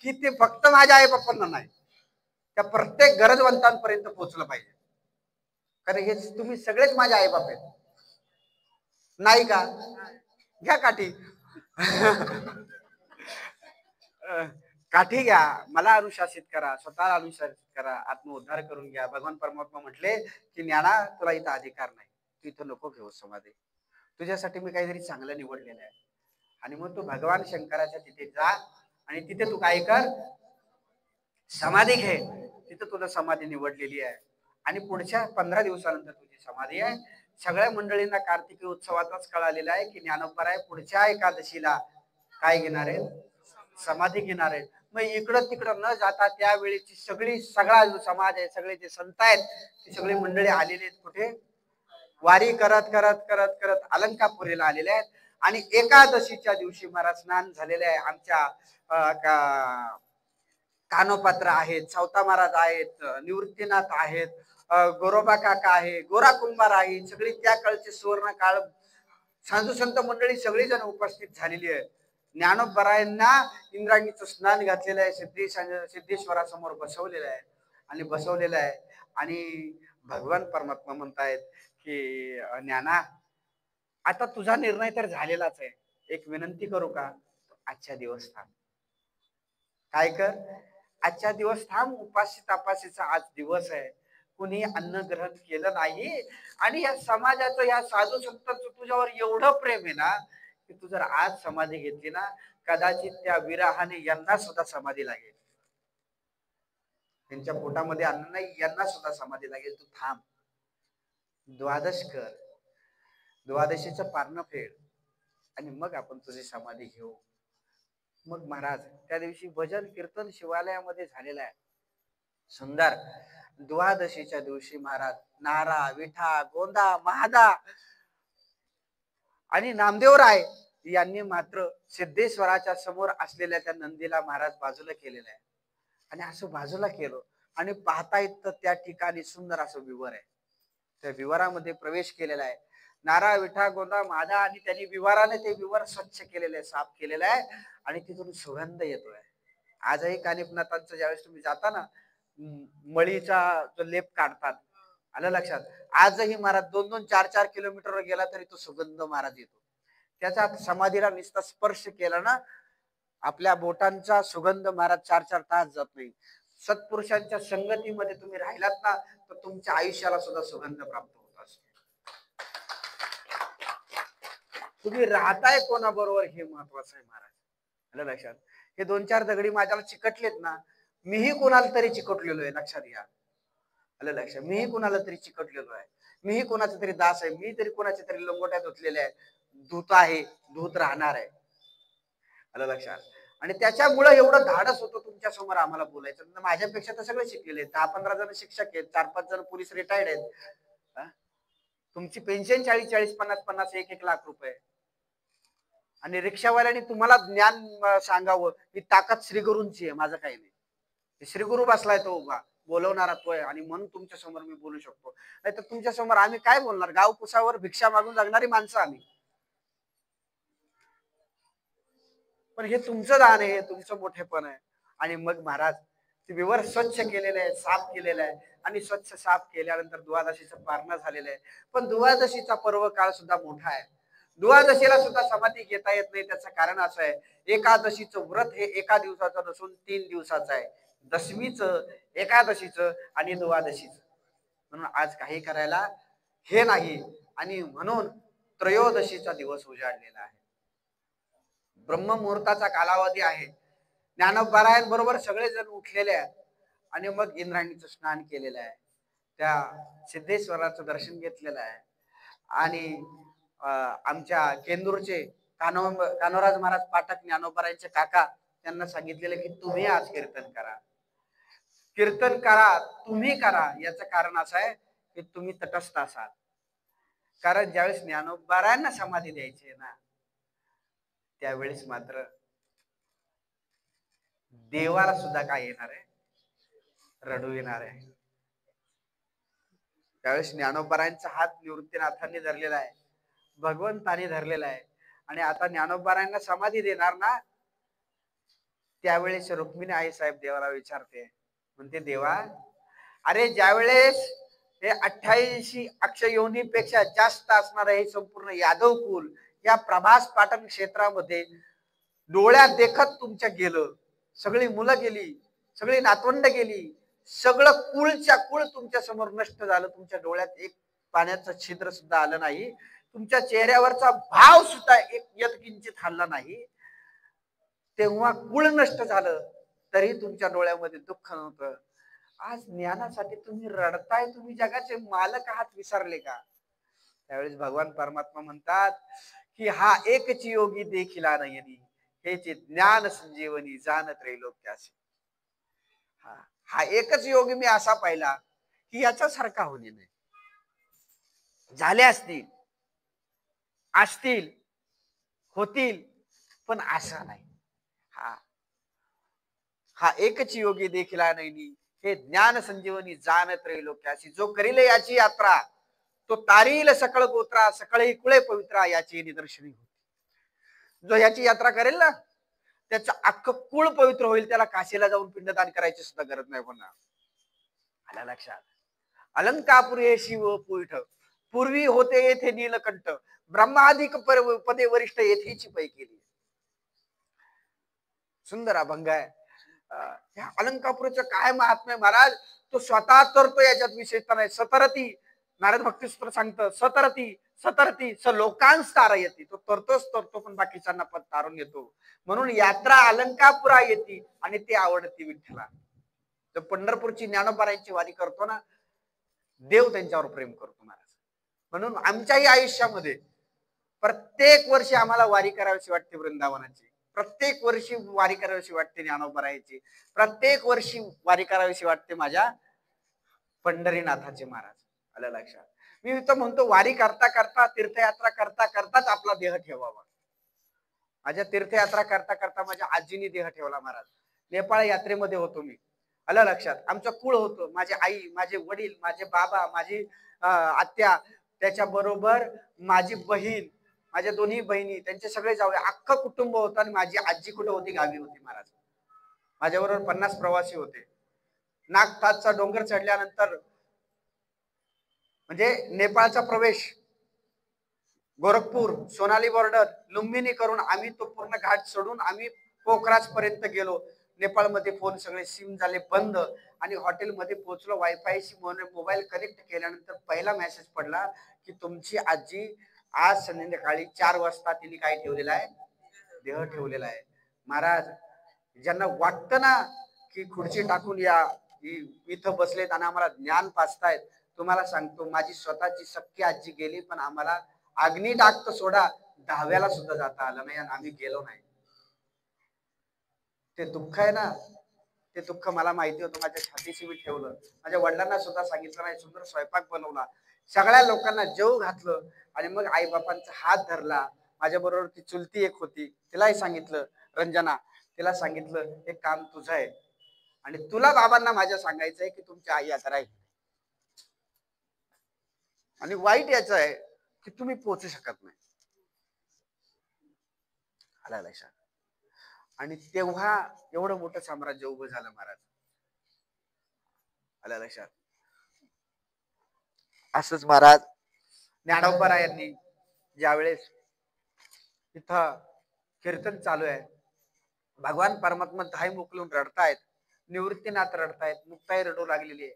की ते फक्त माझ्या आई बापांना नाही, त्या प्रत्येक गरजवंतांपर्यंत पोहोचलं पाहिजे. कारण हे तुम्ही सगळेच माझे आई बाप आहेत. नाही का? घ्या काठी. काठी घ्या. मला अनुशासित करा, स्वतःला अनुशासित करा, आत्मउद्धार करून घ्या. भगवान परमात्मा म्हटले की ज्ञाना तुला इथं अधिकार नाही, तू इथं नको घेऊ समाधी. तुझ्यासाठी मी काहीतरी चांगलं निवडलेलं आहे. आणि मग तू भगवान शंकराच्या तिथे जा आणि तिथे तू काय कर, समाधी घे. तिथं तुला समाधी निवडलेली आहे. आणि पुढच्या 15 दिवसानंतर तुझी समाधी आहे. सगळ्या मंडळींना कार्तिकी उत्सवातच कळालेलं आहे की ज्ञानोबराय पुढच्या एकादशीला काय घेणार आहे, समाधी घेणार आहे. मग इकडं तिकडं न जाता त्यावेळेची सगळा जो समाज आहे, सगळे जे संत आहेत, ती सगळी मंडळी आलेली आहेत. कुठे? वारी करत करत करत करत अलंकापुरीला आलेले आहेत. आणि एकादशीच्या दिवशी महाराज स्नान झालेले आहे. आमच्या कानोपात्र आहेत, सावता महाराज आहेत, निवृत्तीनाथ आहेत, गोरोबा काका आहे, गोरा कुंभार आहे. सगळी त्या काळचे सुवर्ण काळ साधू संत मंडळी सगळी जण उपस्थित झालेली आहे. ज्ञानोबरायांना इंद्राणीचं स्नान घातलेलं आहे. सिद्धेश्वरासमोर बसवलेलं आहे आणि बसवलेलं आहे. आणि भगवान परमात्मा म्हणतायत की ज्ञाना आता तुझा निर्णय तर झालेलाच आहे. एक विनंती करू का? आजच्या दिवस थांब. काय कर? आजच्या दिवस थांब. उपाशी तापाशीचा आज दिवस आहे. कुणी अन्न ग्रहण केलं नाही. आणि या समाजाचं, या साधू संतांचं तुझ्यावर एवढं प्रेम आहे ना की तू जर आज समाधी घेतली ना, कदाचित त्या विराहाने यांना सुद्धा समाधी लागेल. त्यांच्या पोटामध्ये अन्न नाही, यांना सुद्धा समाधी लागेल. तू थांब, द्वादश कर, द्वादशीचं पारणं फेड आणि मग आपण तुझी समाधी घेऊ. मग महाराज त्या दिवशी भजन कीर्तन शिवालयामध्ये झालेलं आहे. सुंदर. द्वादशीच्या दिवशी महाराज नारा, विठा, गोंदा, महादा आणि नामदेवराय यांनी मात्र सिद्धेश्वराच्या समोर असलेल्या त्या नंदीला महाराज बाजूला केलेलं आहे. आणि असं बाजूला केलं आणि पाहता येत त्या ठिकाणी सुंदर असं विवर आहे. त्या विवारामध्ये प्रवेश केलेला आहे. नारा, विठा, गोंदा, मादा आणि त्यांनी विवाराने ते विवर स्वच्छ केलेलं आहे, साफ केलेलं आहे. आणि तिथून सुगंध येतोय. आजही कानिफनाथांचं ज्यावेळेस तुम्ही जाता ना, मळीचा जो लेप काढतात, आलं लक्षात? आजही महाराज 2-2, 4-4 किलोमीटरवर गेला तरी तो सुगंध महाराज येतो. त्याचा समाधीला नुसता स्पर्श केला ना, आपल्या बोटांचा सुगंध महाराज 4-4 तास जात नाही. सत्पुरुषांच्या संगतीमध्ये तुम्ही राहिलात ना, तर तुमच्या आयुष्याला सुद्धा सुगंध प्राप्त होत असतो. तुम्ही राहताय कोणाबरोबर हे महत्वाचं आहे महाराज. आलं लक्षात? हे 2-4 दगडी माझ्याला चिकटलेत ना, मीही कोणाला तरी चिकटलेलो आहे. लक्षात घ्या. आलं लक्षात? मीही कोणाला तरी चिकटलेलो आहे. मीही कोणाचा तरी दास आहे. मी तरी कोणाच्या तरी लंगोट्यात धुतलेले आहे. धूत आहे, धूत राहणार आहे. आलं लक्षात? आणि त्याच्यामुळे एवढं धाडस होतं तुमच्या समोर आम्हाला बोलायचं. माझ्यापेक्षा तर सगळे शिकलेले आहेत, 10-15 जण शिक्षक आहेत, 4-5 जण पोलीस रिटायर्ड आहेत. तुमची पेन्शन 40-40, 50-50, 1-1 लाख रुपये. आणि रिक्षावाल्याने तुम्हाला ज्ञान सांगावं ही ताकद श्रीगुरूंची आहे, माझं काही नाही. श्रीगुरु बसलाय तो उभा, बोलवणारा तोय, आणि म्हणून तुमच्या समोर मी बोलू शकतो. नाही तर तुमच्या समोर आम्ही काय बोलणार? गाव कुसावर भिक्षा मागून जगणारी माणसं आम्ही. पण हे तुमचं दान आहे, हे तुमचं मोठेपण आहे. आणि मग महाराज विवर स्वच्छ केलेलं आहे, साफ केलेलं आहे. आणि स्वच्छ साफ केल्यानंतर द्वादशीचं पारणं झालेलं आहे. पण द्वादशीचा पर्व काळ सुद्धा मोठा आहे. द्वादशीला सुद्धा समाधी घेता येत नाही. त्याचं कारण असं आहे, एकादशीचं व्रत हे एका दिवसाचं नसून 3 दिवसाचं आहे. दशमीचं, एकादशीचं आणि द्वादशीचं. म्हणून आज काही करायला हे नाही. आणि म्हणून त्रयोदशीचा दिवस उजाडलेला आहे. ब्रह्ममुहूर्ताचा कालावधी आहे. ज्ञानोपारायण बरोबर सगळेजण उठलेले आहेत. आणि मग इंद्रायणीचं स्नान केलेलं आहे, त्या सिद्धेश्वराचं दर्शन घेतलेलं आहे. आणि आमच्या केंदूरचे कान्होराज महाराज पाठक ज्ञानोपारायणचे काका, त्यांना सांगितलेलं की तुम्ही आज कीर्तन करा. कीर्तन करा, तुम्ही करा. याचं कारण असं आहे की तुम्ही तटस्थ असाल. कारण ज्यावेळेस ज्ञानोबारायांना समाधी द्यायची आहे ना, त्यावेळेस मात्र देवाला सुद्धा काय येणार आहे? रडू येणार आहे. त्यावेळेस ज्ञानोबारायांचा हात निवृत्तीनाथांनी धरलेला आहे, भगवंतानी धरलेला आहे. आणि आता ज्ञानोबारायांना समाधी देणार ना, त्यावेळेस रुक्मिणी आई साहेब देवाला विचारते, म्हणते देवा, अरे ज्यावेळेस हे 88 अक्षयोनीपेक्षा जास्त असणार हे संपूर्ण यादव कुल या प्रभास पाटण क्षेत्रामध्ये डोळ्यात देखत तुमच्या गेलं, सगळी मुलं गेली, सगळी नातवंड गेली, सगळं कुळच्या कुळ तुमच्या समोर नष्ट झालं. तुमच्या डोळ्यात एक पाण्याचं छिद्र सुद्धा आलं नाही, तुमच्या चेहऱ्यावरचा भाव सुद्धा एक यत्किंचित हलला नाही. तेव्हा कुळ नष्ट झालं तरी तुमच्या डोळ्यामध्ये दुःख नव्हतं. आज ज्ञानासाठी तुम्ही रडताय, तुम्ही जगाचे मालक आहात, विसरले का? त्यावेळेस भगवान परमात्मा म्हणतात की हा एकच योगी देखिला नयनी, हेचे ज्ञान संजीवनी जाण त्रैलोक्यासी. हा एकच योगी मी असा पाहिला की याच्यासारखा होणे नाही. झाले असतील, असतील, होतील, पण असा नाही. हा एकच योगी देखिला नयनी, हे ज्ञान संजीवनी जाण त्रैलोक्यासी. जो करील याची यात्रा तो तारील सकळ गोत्रा, सकळही कुळे पवित्रा, याची निदर्शनी होती. जो याची यात्रा करेल ना, त्याचं अख्खं कुळ पवित्र होईल. त्याला काशीला जाऊन पिंडदान करायची सुद्धा गरज नाही पुन्हा. आला लक्षात? अलंकापुर हे शिव पुईठ, पूर्वी होते येथे नीलकंठ, ब्रह्माधिक पदे वरिष्ठ येथेची पै केली. सुंदर अभंग आहे. ह्या अलंकापुरचं काय महात्म्य महाराज, तो स्वतः तरतो, याच्यात विशेषता नाही. सतरती, नारद भक्तिसूत्र सांगतं, सतरती सतरती स लोकांस तारयती. तो तरतोच तरतो, पण बाकीच्यांना पण तारून येतो. म्हणून यात्रा अलंकापुरा येते आणि ते आवडते विठ्ठला. तर पंढरपूरची ज्ञानोबारायांची वारी करतो ना, देव त्यांच्यावर प्रेम करतो महाराज. म्हणून आमच्याही आयुष्यामध्ये प्रत्येक वर्षी आम्हाला वारी करावीशी वाटते वृंदावनाची, प्रत्येक वर्षी वारी करावीशी वाटते ज्ञानोबारायांची, प्रत्येक वर्षी वारी करावीशी वाटते माझ्या पंढरीनाथाचे महाराज. आलं लक्षात? मी तर म्हणतो वारी करता करता, तीर्थयात्रा करता करताच आपला देह ठेवावा. माझ्या तीर्थयात्रा करता करता माझ्या आजीने देह ठेवला महाराज. नेपाळ यात्रेमध्ये होतो मी. आलं लक्षात? आमचं कुळ होतं, माझी आई, माझे वडील, माझे बाबा, माझी आत्या, त्याच्याबरोबर माझी बहीण, माझ्या दोन्ही बहिणी, त्यांचे सगळे जावळे, अख्खं कुटुंब होतं. आणि माझी आजी कुठे होती? गावी होती महाराज. माझ्याबरोबर 50 प्रवासी होते. नागठाचा डोंगर चढल्यानंतर म्हणजे नेपाळचा प्रवेश, गोरखपूर, सोनाली बॉर्डर, लुंबिनी करून आम्ही तो पूर्ण घाट चढून आम्ही पोखराज पर्यंत गेलो. नेपाळमध्ये फोन सगळे सिम झाले बंद. आणि हॉटेलमध्ये पोहोचलो. वायफायशी मोबाईल कनेक्ट केल्यानंतर पहिला मेसेज पडला की तुमची आजी आज संध्याकाळी 4 वाजता तिने काय ठेवलेला आहे? देह ठेवलेला आहे. महाराज, ज्यांना वाटतं ना की खुर्ची टाकून या, इथं बसलेत आणि आम्हाला ज्ञान पाचतायत, तुम्हाला सांगतो माझी स्वतःची सख्खी आजी गेली, पण आम्हाला अग्नी टाकतं सोडा 10व्याला सुद्धा जाता आलं नाही आणि आम्ही गेलो नाही. ते दुःख आहे ना, ते दुःख मला माहिती होतं. माझ्या छातीशी मी ठेवलं. माझ्या वडिलांना सुद्धा सांगितलं नाही. सुंदर स्वयंपाक बनवला, सगळ्या लोकांना जेवू घातलं आणि मग आई बापांचा हात धरला. माझ्या बरोबर ती चुलती एक होती, तिलाही सांगितलं, रंजना, तिला सांगितलं हे काम तुझं आहे आणि तुला बाबांना माझ्या सांगायचंय की तुमची आई आता राहील. आणि वाईट याचं आहे की तुम्ही पोचू शकत नाही. आला लक्षात. आणि तेव्हा एवढं मोठं साम्राज्य उभं झालं महाराज. आला लक्षात. असंच महाराज ज्ञानोबरायांनी ज्यावेळेस इथं कीर्तन चालू आहे, भगवान परमात्मा धाय मोकलून रडतायत, निवृत्तीनाथ रडतायत, मुक्ताई रडू लागलेली आहे,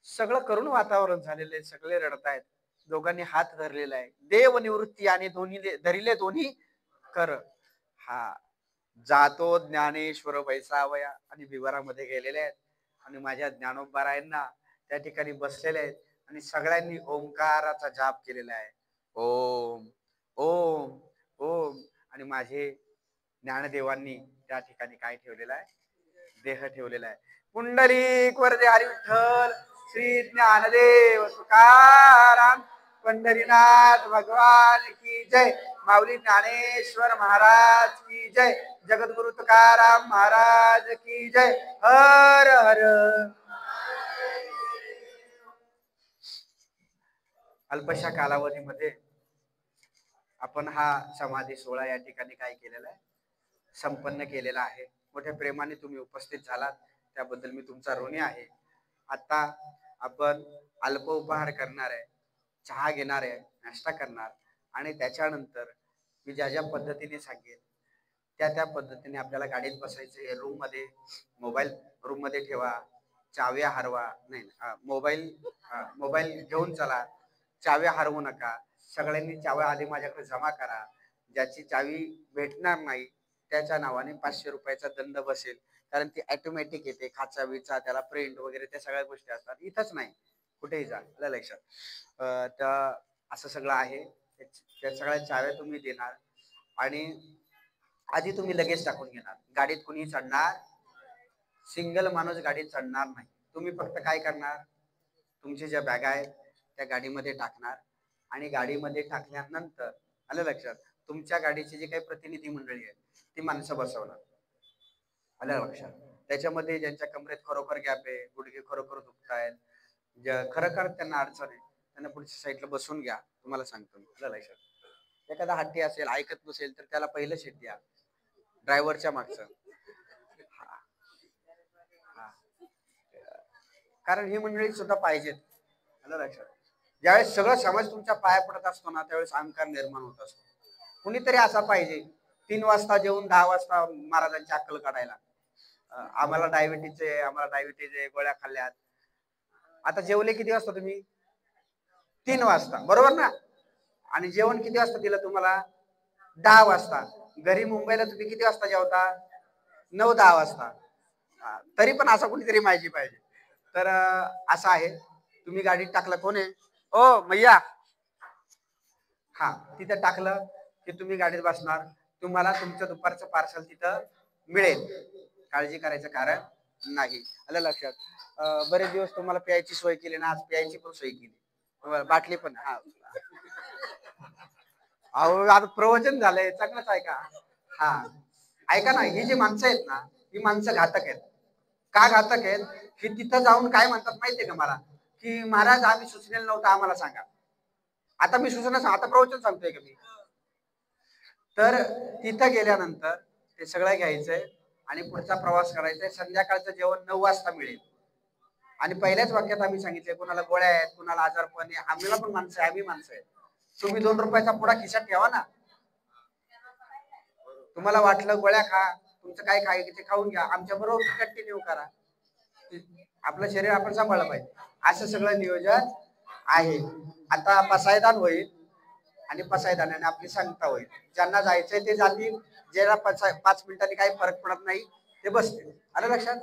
सगळं करून वातावरण झालेलं आहे, सगळे रडतायत. दोघांनी हात धरलेला आहे, देव निवृत्ती आणि दोन्ही धरिले दोन्ही कर. हा जातो ज्ञानेश्वर वैसावया आणि विवारामध्ये गेलेले आहेत आणि माझ्या ज्ञानोबरायांना त्या ठिकाणी बसलेले आहेत आणि सगळ्यांनी ओंकाराचा जाप केलेला आहे. ओम ओम ओम. आणि माझे ज्ञानदेवांनी त्या ठिकाणी काय ठेवलेलं आहे, देह ठेवलेला आहे. पुंडलिक वरदे हरी विठ्ठल श्री ज्ञानदेव तुकाराम पंढरीनाथ भगवान की जय. माऊली ज्ञानेश्वर महाराज की जय. जगद्गुरु तुकाराम महाराज की जय. हर हर. अल्पशा कालावधीमध्ये आपण हा समाधी सोहळा या ठिकाणी काय केलेला आहे, संपन्न केलेला आहे. मोठ्या प्रेमाने तुम्ही उपस्थित झालात त्याबद्दल मी तुमचा ऋणी आहे. आता आपण अल्प उपहार करणार आहे, चहा घेणार आहे, नाश्ता करणार आणि त्याच्यानंतर मी ज्या ज्या पद्धतीने सांगेन त्या पद्धतीने आपल्याला गाडीत बसायचे. रूम मध्ये ठेवा, चाव्या हरवा नाही, मोबाईल घेऊन चला, चाव्या हरवू नका. सगळ्यांनी चाव्या आधी माझ्याकडे जमा करा. ज्याची चावी भेटणार नाही त्याच्या नावाने 500 रुपयाचा दंड बसेल, कारण ती ऑटोमॅटिक येते, खाचा विचा त्याला प्रिंट वगैरे त्या सगळ्या गोष्टी असतात. इथंच नाही, कुठेही जा, लक्षात. तर असं सगळं आहे. त्या सगळ्या चाव्या तुम्ही देणार आणि आधी तुम्ही लगेच टाकून घेणार. गाडीत कुणी चढणार, सिंगल माणूस गाडीत चढणार नाही. तुम्ही फक्त काय करणार, तुमच्या ज्या बॅगा आहेत त्या गाडीमध्ये टाकणार आणि गाडीमध्ये टाकल्यानंतर आलं लक्षात, तुमच्या गाडीची जी काही प्रतिनिधी मंडळी आहे ती माणसं बसवणार. आलं लक्षात. त्याच्यामध्ये ज्यांच्या कमरेत खरोखर गॅप आहे, गुडघे खरोखर दुखतायत, खरोखर त्यांना अडचण आहे, त्यांना पुढच्या साईडला बसून घ्या. तुम्हाला सांगतो मी, आलं लक्षात. एखादा हट्टी असेल, ऐकत नसेल तर त्याला पहिलं सीट द्या, ड्रायव्हरच्या मागचं. कारण ही मंडळी सुद्धा पाहिजेत. आलं लक्षात. ज्यावेळेस सगळं समाज तुमच्या पाया पडत असतो ना, त्यावेळेस अहंकार निर्माण होत असतो. कुणीतरी असा पाहिजे 3 वाजता जेवून 10 वाजता महाराजांची अक्कल काढायला. आम्हाला डायबिटीज आहे, गोळ्या खाल्ल्यात. आता जेवले किती वाजता तुम्ही? 3 वाजता, बरोबर ना? आणि जेवण किती वाजता दिलं तुम्हाला? 10 वाजता. घरी मुंबईला तुम्ही किती वाजता जेवता? 9-10 वाजता. तरी पण असं कुणीतरी माहिती पाहिजे. तर असं आहे. तुम्ही गाडीत टाकलं, कोण आहे ओ मैया, हा तिथं टाकलं की तुम्ही गाडीत बसणार, तुम्हाला तुमचं दुपारचं पार्सल तिथं मिळेल. काळजी करायचं कारण नाही. आलं लक्षात. बरेच दिवस तुम्हाला प्यायची सोय केली ना, आज प्यायची पण सोय केली, बाटली पण. हा अहो आता प्रवचन झालंय, चांगलंच ऐका. हा ऐका ना, ही जी माणसं आहेत ना, ही माणसं घातक आहेत. का घातक आहेत? की तिथं जाऊन काय म्हणतात माहितीये का मला, की महाराज आम्ही सुचलेलं नव्हतं, आम्हाला सांगा. आता मी सूचना, आता प्रवचन सांगतोय का मी? तर तिथं गेल्यानंतर ते सगळं घ्यायचंय आणि पुढचा प्रवास करायचा आहे. संध्याकाळचं जेवण 9 वाजता मिळेल. आणि पहिल्याच वाक्यात आम्ही सांगितलंय, कुणाला गोळ्या आहेत, कुणाला आजारपण आहे, आम्हाला पण माणसं आहे, आम्ही माणसं आहे. तुम्ही 2 रुपयाचा पुडा खिशात ठेवा ना. तुम्हाला वाटलं गोळ्या खा, तुमचं काय खायचं ते खाऊन घ्या, आमच्या बरोबर कंटिन्यू करा. आपलं शरीर आपण सांभाळलं पाहिजे. असं सगळं नियोजन आहे. आता पसायदान होईल आणि पसायदानाने आपली सांगता होईल. ज्यांना जायचंय ते जातील, ज्याला 5 मिनिटांनी काही फरक पडत नाही ते बसतील. आलं लक्षात.